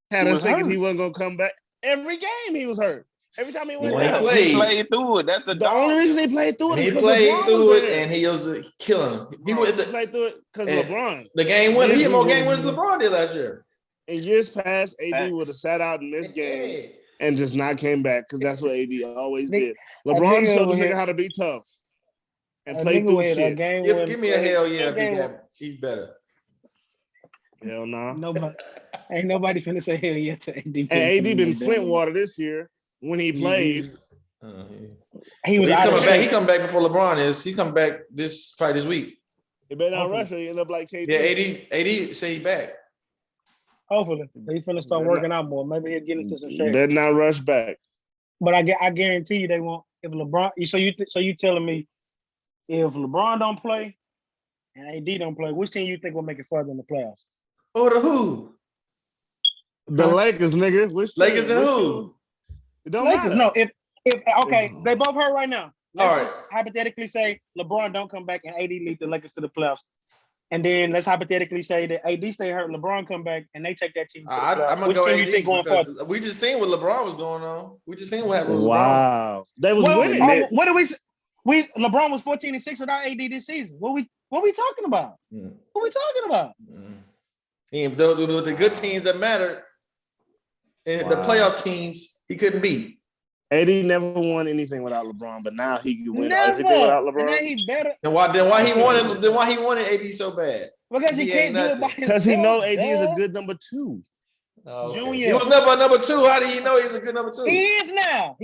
Had He us was thinking hurt. he wasn't gonna come back. Every game he was hurt. Every time he went When he down. played. He played through it. That's the The only dog. reason he played through it is He because played LeBron through was it there. and he was killing him. He Bro, was he played through it because and- LeBron. the game winner. He had more Yeah. game winners than LeBron did last year. In years past, AD Facts. would have sat out and missed games Yeah. and just not came back because that's what AD always Nick- did. LeBron nigga showed this over nigga here- how to be tough and A play nigga through with a shit. game Give, win- give me a hell yeah two if game win- he's better. Hell no. Nobody, ain't nobody finna say hell yeah to AD. And AD been Flint water this year when he played. He was He's out of coming back. He shape. come back before LeBron is. He come back probably this week. He better not Hopefully. rush or he end up like KD. Yeah, AD say he back. Hopefully, he finna start working out more. Maybe he'll get into some He shape. better not rush back. But I guarantee you they won't. If LeBron, so you telling me if LeBron don't play and AD don't play, which team you think will make it further in the playoffs? Oh, the who? The Lakers, nigga. Which team? Lakers and Which who? team? It don't Lakers. matter. No, if okay, they both hurt right now. Let's All right. just hypothetically say LeBron don't come back and AD lead the Lakers to the playoffs. And then let's hypothetically say that AD stay hurt, LeBron come back, and they take that team to the playoffs. I'm gonna Which go team AD you think going because further? we just seen what LeBron was going on. We just seen what happened with LeBron. Wow. They was Well, winning. what do we LeBron was 14-6 without AD this season. What we talking about? Mm. What we talking about? The good teams that matter, and the playoff teams, he couldn't beat. AD never won anything without LeBron, but now he can win Never. everything without And then LeBron. he better Then why he wanted AD so bad? because he He can't ain't do it by nothing. himself. Because he know AD is a dog. good number two. Oh, okay. Junior. He was never a number 2. How do you know he's a good number 2? He is now.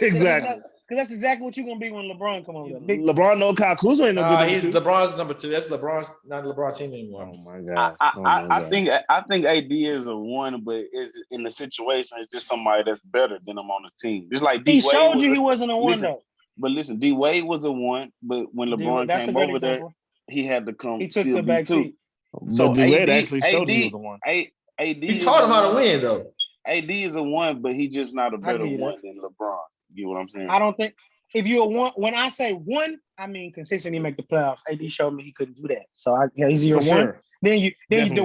Exactly. Because that's exactly what you're gonna be when LeBron come over there. Big LeBron, no Kyle Kuzma ain't no good number he's 2. LeBron's number 2. That's LeBron's not LeBron team anymore. Oh my god. I think AD is a 1, but is in the situation it's just somebody that's better than him on the team. Just like D he Wade showed you he wasn't a 1 listen, though. But listen, D Wade was a 1, but when LeBron That's came a great over there, example. he had to come. He took still the be back 2. seat. But D-Wade actually showed he was a 1. AD He taught him how to win, though. AD is a 1, but he's just not a better 1 that. than LeBron. You know what I'm saying? I don't think if you're a 1, when I say 1, I mean consistently make the playoffs. AD showed me he couldn't do that. So he's your 1. Sure. Then you Definitely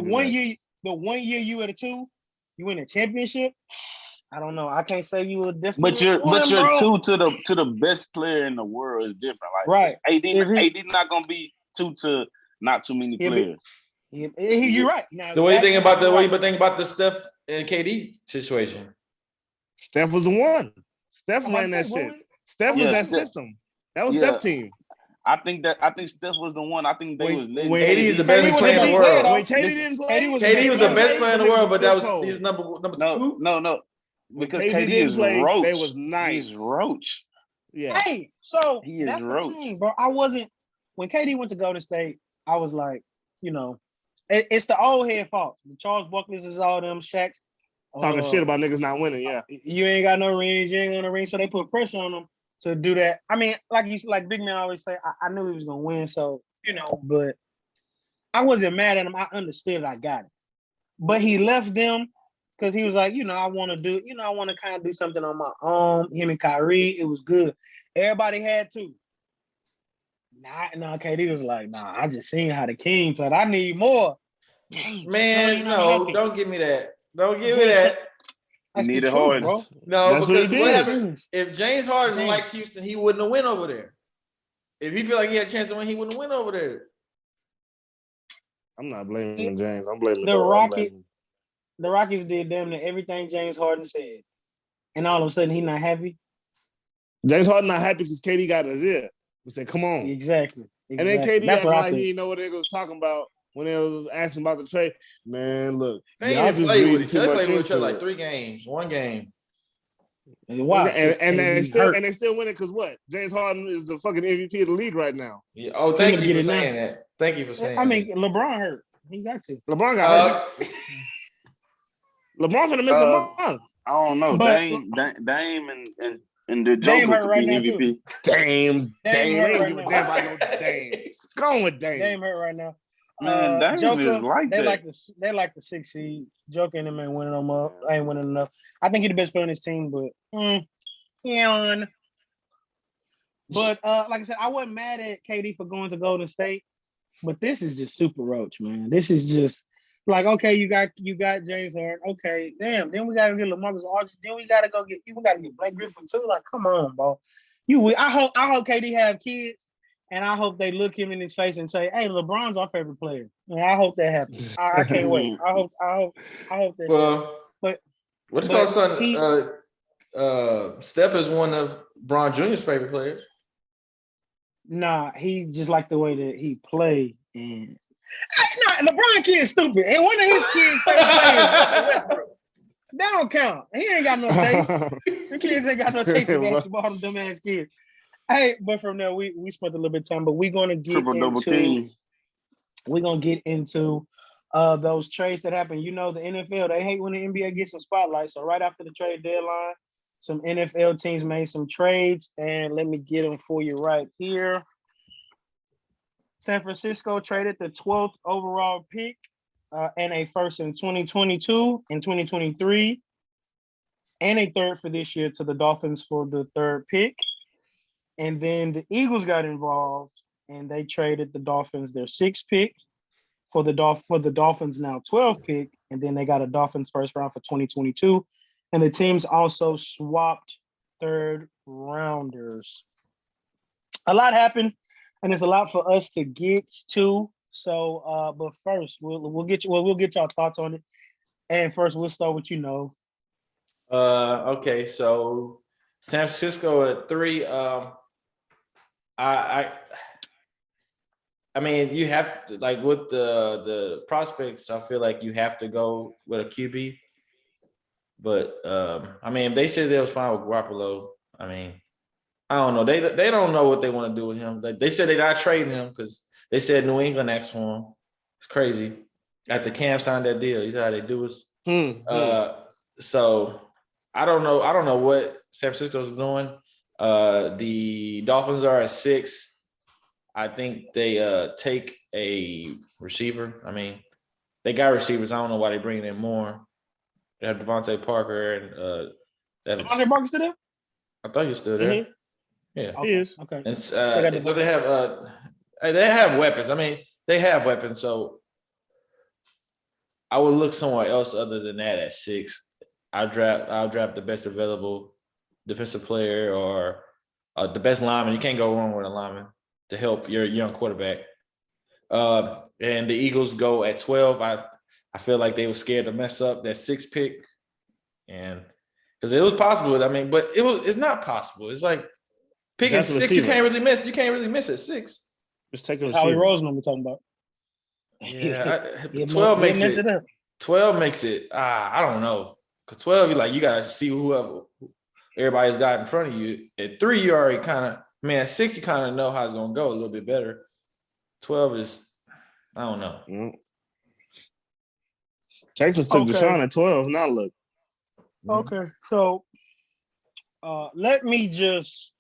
the 1 year you at a 2, you win a championship. I don't know. I can't say you were different. But you're 2 to the best player in the world is different. Like right. AD not gonna be 2 to not too many players. You're right. Now, so what do you think about the Steph and KD situation? Steph was the 1. Steph ran that shit. Steph was that system. That was Steph's team. I think Steph was the 1. I think they was KD is the best player in the world. When KD didn't play, KD was the best player in the world, but that was he's number 2. No. Because KD is play, roach. They was nice. He's roach. Yeah. Hey, so he is that's roach. the thing, bro. I wasn't when KD went to Golden State. I was like, it's the old head fault. The Charles Barkley's is all them Shaqs talking shit about niggas not winning. Yeah, you ain't got no rings. You ain't got no ring, so they put pressure on them to do that. I mean, like Big Man always say, I knew he was gonna win, so but I wasn't mad at him. I understood. I got it, but he left them. Because he was like, I want to kind of do something on my own. Him and Kyrie, it was good. Everybody had to. Nah, KD was like, I just seen how the King played. I need more. Man, no, don't give me that. Don't give me that. That's needed Harden, bro. No, that's because what happens if James Harden liked Houston, he wouldn't have win over there. If he feel like he had a chance to win, he wouldn't win over there. I'm not blaming James. I'm blaming the Rockets. The Rockets did damn near everything James Harden said. And all of a sudden, he's not happy. James Harden not happy because KD got his ear. He said, come on. Exactly. And then KD acted like he didn't know what they was talking about when they was asking about the trade. Man, look. They didn't play with each other. They played with each other like 3 games, 1 game. Wow. And they still winning because what? James Harden is the fucking MVP of the league right now. Yeah. Oh, thank you for saying that. Thank you for saying that. I mean, LeBron hurt. He got to. LeBron got hurt. LeBron finna miss a month. I don't know. Dame and the Joker hurt right be now MVP. too. Dame. Dame Ain't give a damn about no Dame. Go with Dame. Dame hurt right now. Man, Dame Joker, is like they that. They like the 6 seed. Joker and them ain't winning them up. I ain't winning enough. I think he's the best player on his team, but But like I said, I wasn't mad at KD for going to Golden State, but this is just super roach, man. This is just like, okay, you got James Harden. Okay, damn. Then we gotta get LaMarcus Aldridge. Then we gotta get Blake Griffin too. Like, come on, bro. I hope KD have kids, and I hope they look him in his face and say, "Hey, LeBron's our favorite player." And I hope that happens. I can't wait. I hope that. Well, but what's called son? Steph is one of Bron Jr.'s favorite players. Nah, he just like the way that he played. And LeBron kid's stupid. And one of his kids' favorite players is Russell Westbrook. That don't count. He ain't got no taste. The kids ain't got no taste in basketball, them dumbass kids. Hey, but from there, we spent a little bit of time, but we're gonna get into those trades that happen. The NFL, they hate when the NBA gets some spotlight. So right after the trade deadline, some NFL teams made some trades, and let me get them for you right here. San Francisco traded the 12th overall pick and a first in 2022 and 2023, and a third for this year to the Dolphins for the 3rd pick. And then the Eagles got involved, and they traded the Dolphins their 6th pick for the Dolphins now 12th pick, and then they got a Dolphins first round for 2022. And the teams also swapped 3rd rounders. A lot happened, and it's a lot for us to get to. So, but first, we'll get y'all thoughts on it. And first, we'll start with Okay, so San Francisco at 3. I I mean, you have to, like with the prospects. I feel like you have to go with a QB. But I mean, if they said they was fine with Garoppolo, I mean, I don't know. They don't know what they want to do with him. They said they're not trading him because they said New England asked for him. It's crazy. After Cam signed that deal, you know how they do it. So I don't know. I don't know what San Francisco's doing. The Dolphins are at 6. I think they take a receiver. I mean, they got receivers. I don't know why they bringing in more. They have Devontae Parker and Devontae Parker still there? I thought you were still there. Mm-hmm. Yeah, Okay. He is. Okay. They have weapons. I mean, they have weapons. So I would look somewhere else other than that at 6. I'll draft the best available defensive player or the best lineman. You can't go wrong with a lineman to help your young quarterback. And the Eagles go at 12. I feel like they were scared to mess up that 6th pick, and because it was possible. I mean, but it's not possible. It's like picking 6. You can't really miss. You can't really miss at 6. Just take a Howie Roseman we're talking about. Yeah, 12 makes it. 12 makes it. I don't know. Because 12, you gotta see whoever everybody's got in front of you. At 3, you already kind of. I mean, at 6, you kind of know how it's gonna go a little bit better. 12 is. I don't know. Mm-hmm. Texas took Deshaun at 12. Now look. Okay, so let me just.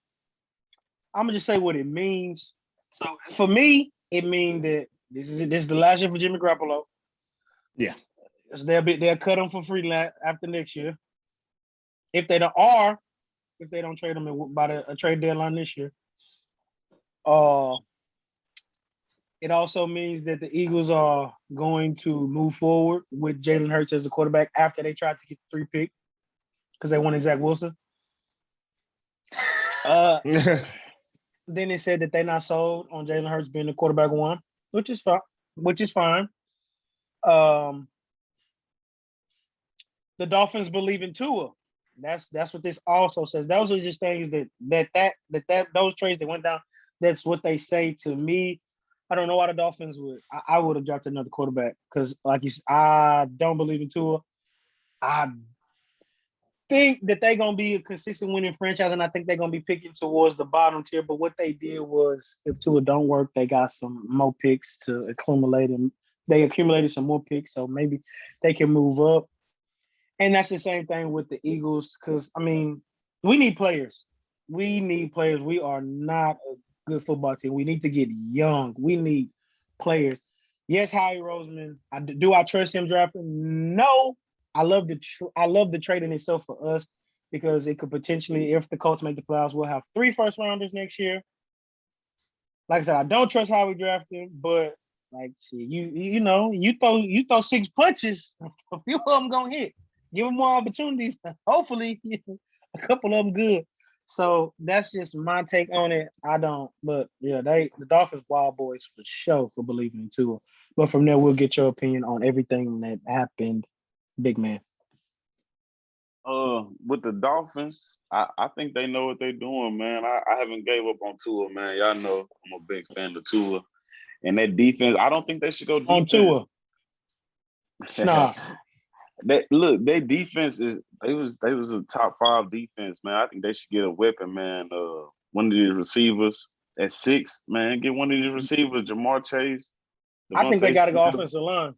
I'm gonna just say what it means. So for me, it means that this is the last year for Jimmy Garoppolo. Yeah. So they'll cut him for free after next year. If they don't trade him by a trade deadline this year. It also means that the Eagles are going to move forward with Jalen Hurts as the quarterback after they tried to get the 3 pick because they wanted Zach Wilson. Then they said that they're not sold on Jalen Hurts being the quarterback 1, which is fine. The Dolphins believe in Tua. That's what this also says. Those are just things that those trades that went down. That's what they say to me. I don't know why the Dolphins would. I would have drafted another quarterback because, like you said, I don't believe in Tua. I think that they're gonna be a consistent winning franchise, and I think they're gonna be picking towards the bottom tier. But what they did was, if Tua don't work, they got some more picks to accumulate, and they accumulated some more picks, so maybe they can move up. And that's the same thing with the Eagles, because I mean, we need players. We are not a good football team. We need to get young. We need players. Yes, Howie Roseman. Do I trust him drafting? No. I love the trade in itself for us because it could potentially, if the Colts make the playoffs, we'll have 3 first-rounders next year. Like I said, I don't trust how we drafted, but like you throw 6 punches, a few of them gonna hit. Give them more opportunities. Hopefully, a couple of them good. So that's just my take on it. I don't, but yeah, the Dolphins wild boys for sure for believing in Tua. But from there, we'll get your opinion on everything that happened, big man. With the Dolphins, I think they know what they're doing, man. I haven't gave up on Tua, man. Y'all know I'm a big fan of Tua. And that defense, I don't think they should go defense. On Tua. Nah. Their defense they was a top 5 defense, man. I think they should get a weapon, man. One of these receivers at 6, man. Get one of these receivers, Jamar Chase. I think they got to go offensive line.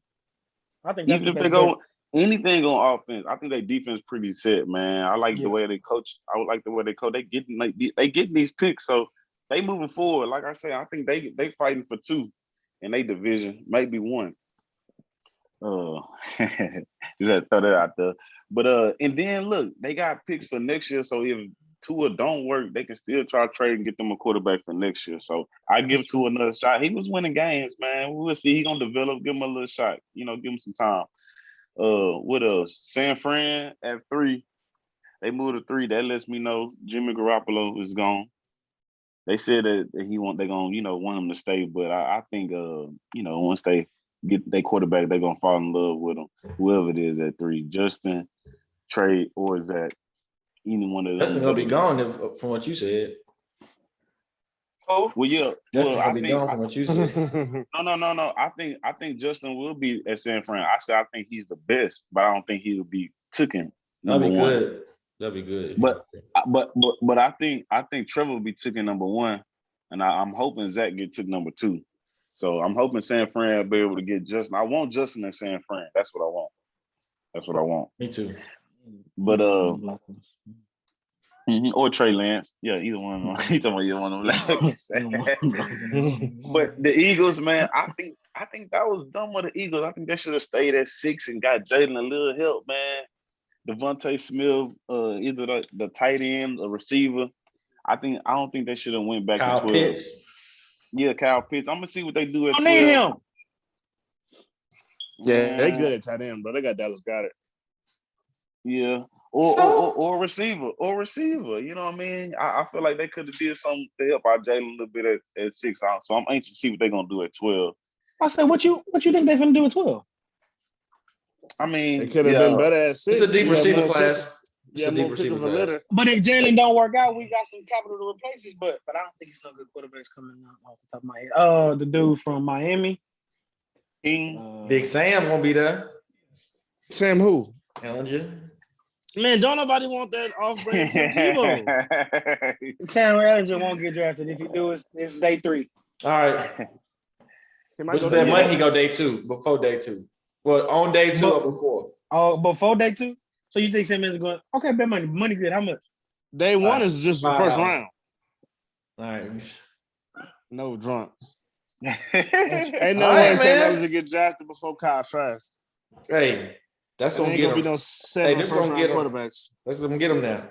I think that's even if they go anything on offense, I think their defense pretty set, man. I like the way they coach. I would like the way they coach. They getting these picks, so they moving forward. Like I say, I think they fighting for 2 in their division, maybe 1. Just had to throw that out there. But and then look, they got picks for next year. So if Tua don't work, they can still try to trade and get them a quarterback for next year. So I give Tua another shot. He was winning games, man. We'll see. He gonna develop. Give him a little shot. Give him some time. What else? San Fran at 3. They moved to 3. That lets me know Jimmy Garoppolo is gone. They said that they're gonna want him to stay, but I think once they get their quarterback, they're gonna fall in love with him. Whoever it is at 3, Justin, Trey, or Zach. Any one of them. Justin gonna be gone from what you said. Oh, Well, yeah. Justin's Well, gonna be gone from what you said. no. I think Justin will be at San Fran. I said I think he's the best, but I don't think he will be taken That'd number be one. good. That'd be good. But I think Trevor will be taken number one, and I'm hoping Zach get took number two. So I'm hoping San Fran will be able to get Justin. I want Justin in San Fran. That's what I want. Me too. But or Trey Lance. Yeah, either one of them. He's talking about either one of them. But the Eagles, man, I think that was dumb of the Eagles. I think they should have stayed at 6 and got Jalen a little help, man. Devontae Smith, either the tight end, a receiver. I don't think they should have went back Kyle to 12. Pitts. Yeah, Kyle Pitts. I'm gonna see what they do at I 12. need him. Yeah, they good at tight end, bro. They got Dallas Goedert. Yeah. Or receiver. You know what I mean? I feel like they could have did something to help out Jalen a little bit at 6. So I'm anxious to see what they're gonna do at 12. I said, what you think they're gonna do at 12? I mean, They could have been better at 6. It's a deep You have receiver more class. pick- It's Yeah, a deep more receiver pick of a class. litter. But if Jalen don't work out, we got some capital to replace this. But I don't think it's no good quarterbacks coming out off the top of my head. The dude from Miami, King. Big Sam won't be there. Sam who? Ellinger. Man, don't nobody want that off-brand Tim Tebow. Sam Ellinger won't get drafted. If he do, it's day 3. All right. He might What's go that to money? He go Texas. day 2, before day 2. Well, on day 2 or before. Oh, before day 2. So you think Sam Ellinger going? Okay, bet money. Money good. How much? Day 1 is just the first round. All right. No drunk. Ain't Ain't no All way right, Sam man. Ellinger get drafted before Kyle Trask. Hey, that's There gonna ain't get gonna be him. no 7 this first gonna round get 'em. quarterbacks. Let's let him get him now.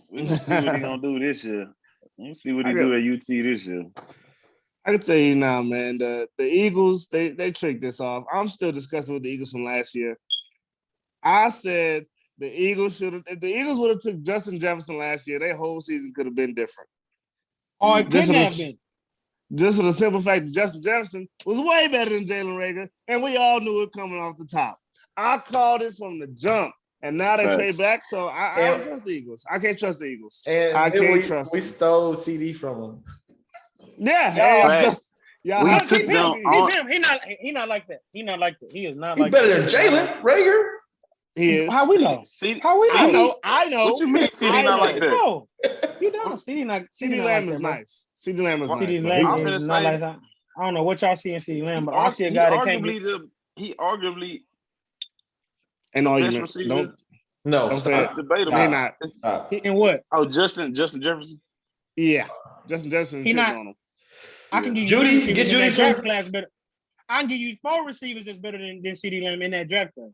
We're gonna see what he's gonna do this year. Let's see what he I do at UT this year. I can tell you now, man, the Eagles, they tricked this off. I'm still discussing with the Eagles from last year. I said the Eagles should have, if the Eagles would have took Justin Jefferson last year, their whole season could have been different. Oh, it Just couldn't for have the- been. Just for the simple fact that Justin Jefferson was way better than Jalen Reagor, and we all knew it coming off the top. I called it from the jump, and now they trade back, so I don't trust the Eagles. I can't trust the Eagles. And I then can't trust we them. stole CD from him. Yeah, Facts. yeah. We I took keep them him. on- He not like that. He not like that. He is not He like better that. than Jalen Rager. He is. How we know? How we know? I know. What you mean CD I not know. like that? No, you don't. CD not. CD not Lamb like is that, bro. nice. CD Lamb is nice. CD bro. Lamb I'm is finna not say- like that. I don't know what y'all see in CD Lamb, but I see a He guy that can't get. He arguably An best argument. receiver. No, Don't say stop. it. It's debatable. He not. Stop. In what? Oh, Justin Jefferson. Yeah. Justin Jefferson He shitting not- on him. I can give you Judy, three get receivers in Judy that draft some- class better. I can give you 4 receivers that's better than CD Lamb in that draft class.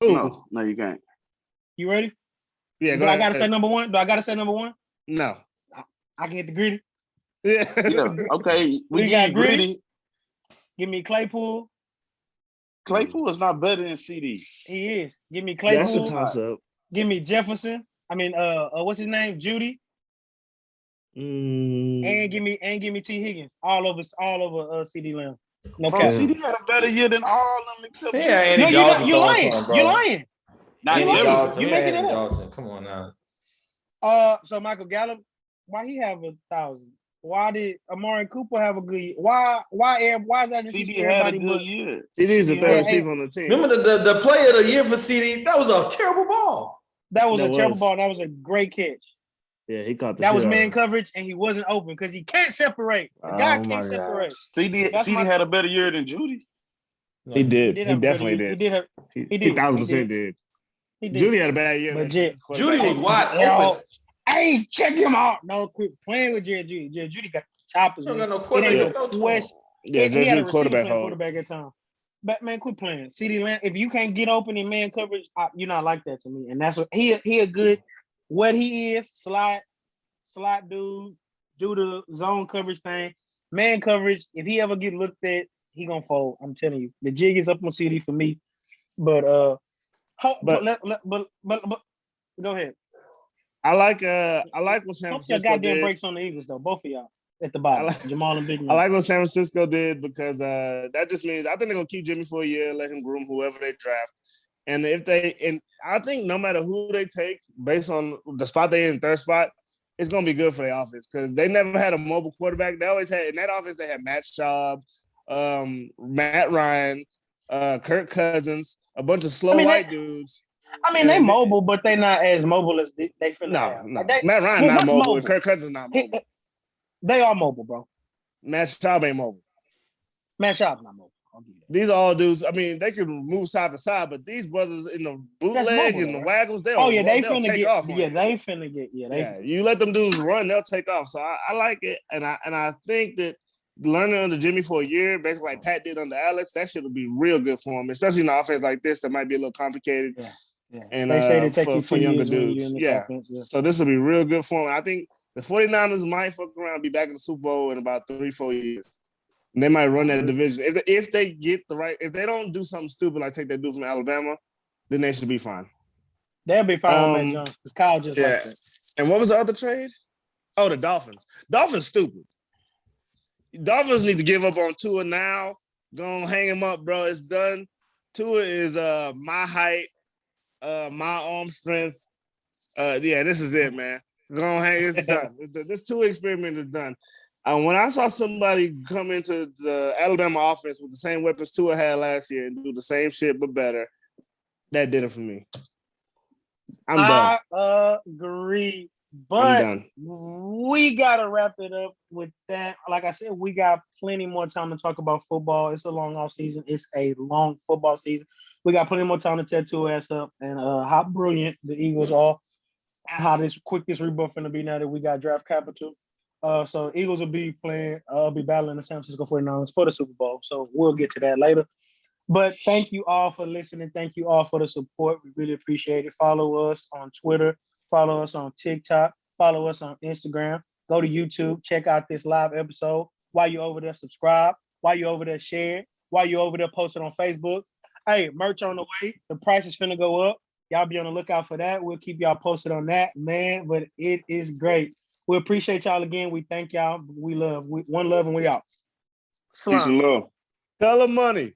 Ooh. No, you can't. You ready? Yeah, Do go I ahead. gotta say number 1? Do I gotta say number 1? No. I can get the gritty. Yeah. Yeah. Okay. We We got got Gritty. Gritty. Give me Claypool. Claypool is not better than CD. He is. Give me That's a Claypool. toss up. Give me Jefferson. I mean, what's his name? Judy. And give me T Higgins. All over CD Lamb. No Bro, cap. CD had a better year than all of them except Yeah, Jefferson. Andy No, Dalton you're throwing lying. for him, bro. You're lying. Not Andy Jefferson. Dalton. You Yeah, making Andy it up. Dalton. Come on now. So Michael Gallup, why he have 1,000? Why did Amari Cooper have a good year? Why is that CD had a everybody good but year. CD is the CD third Yeah, receiver on the team. Remember the player of the year for CD? That was a terrible ball. that was That a terrible was. ball. That was a great catch. Yeah, he caught the That shit was out man of him. coverage, and he wasn't open because he can't separate. The guy Oh my can't God. separate. CD That's my- had a better year than Judy. No. He did. He have a definitely better- did. He did. He he did. 1,000% did. He did. Judy had a bad year. But man. Jet- His quarterback Judy was was- wide Yo, open. Hey, check him out. No, quit playing with Jared Judy. Jared Judy got choppers. You don't Man. got no It quarterback. ain't to no throw to him. question. Yeah, He Jay had a Judy receiver quarterback playing hold. quarterback at time. But man, quit playing. CD Lamb, if you can't get open in man coverage, you're not like that to me. And that's what he a good. What he is, slot dude, do the zone coverage thing, man coverage. If he ever get looked at, he gonna fold. I'm telling you, the jig is up on CD for me. But but go ahead. I like what San Pump your Francisco goddamn did. brakes on the Eagles though, both of y'all at the bottom, Jamal and Big Man. I like what San Francisco did because that just means I think they're gonna keep Jimmy for a year, let him groom whoever they draft. And I think no matter who they take, based on the spot they in third spot, it's gonna be good for their offense because they never had a mobile quarterback. They always had in that offense. They had Matt Schaub, Matt Ryan, Kirk Cousins, a bunch of slow white dudes. They mobile, but they not as mobile as they finna have. No. Matt Ryan not mobile, and Kirk Cousins not mobile. They are mobile, bro. Matt Schaub ain't mobile. Matt Schaub's not mobile. These are all dudes. I mean, they can move side to side, but these brothers in the bootleg and the waggles, they'll take off. They finna get. You let them dudes run, they'll take off. So I like it, and I think that learning under Jimmy for a year, basically like Pat did under Alex, that shit will be real good for him, especially in an offense like this that might be a little complicated. Yeah. And they say they take for younger dudes. Offense, So this will be real good for him. I think the 49ers might fuck around and be back in the Super Bowl in about 3-4 years. And they might run that division. If they get the right, if they don't do something stupid like take that dude from Alabama, then they should be fine. They'll be fine with Matt Jones because Kyle just like that. And what was the other trade? Oh, the Dolphins. Dolphins stupid. Dolphins need to give up on Tua now. Go on, hang him up, bro. It's done. Tua is my height, my arm strength. This is it, man. Go on, hang. It's done. This Tua experiment is done. When I saw somebody come into the Alabama offense with the same weapons Tua had last year and do the same shit but better, that did it for me. I'm done. I agree, but we gotta wrap it up with that. Like I said, we got plenty more time to talk about football. It's a long off season. It's a long football season. We got plenty more time to tell Tua ass up and how brilliant the Eagles are and how quick this rebuild finna be now that we got draft capital. So Eagles will be battling the San Francisco 49ers for the Super Bowl. So we'll get to that later. But thank you all for listening. Thank you all for the support. We really appreciate it. Follow us on Twitter. Follow us on TikTok. Follow us on Instagram. Go to YouTube. Check out this live episode. While you're over there, subscribe. While you're over there, share. While you're over there, post it on Facebook. Hey, merch on the way. The price is finna go up. Y'all be on the lookout for that. We'll keep y'all posted on that, man. But it is great. We appreciate y'all again. We thank y'all. We love. One love and we out. Peace and love. Tell them money.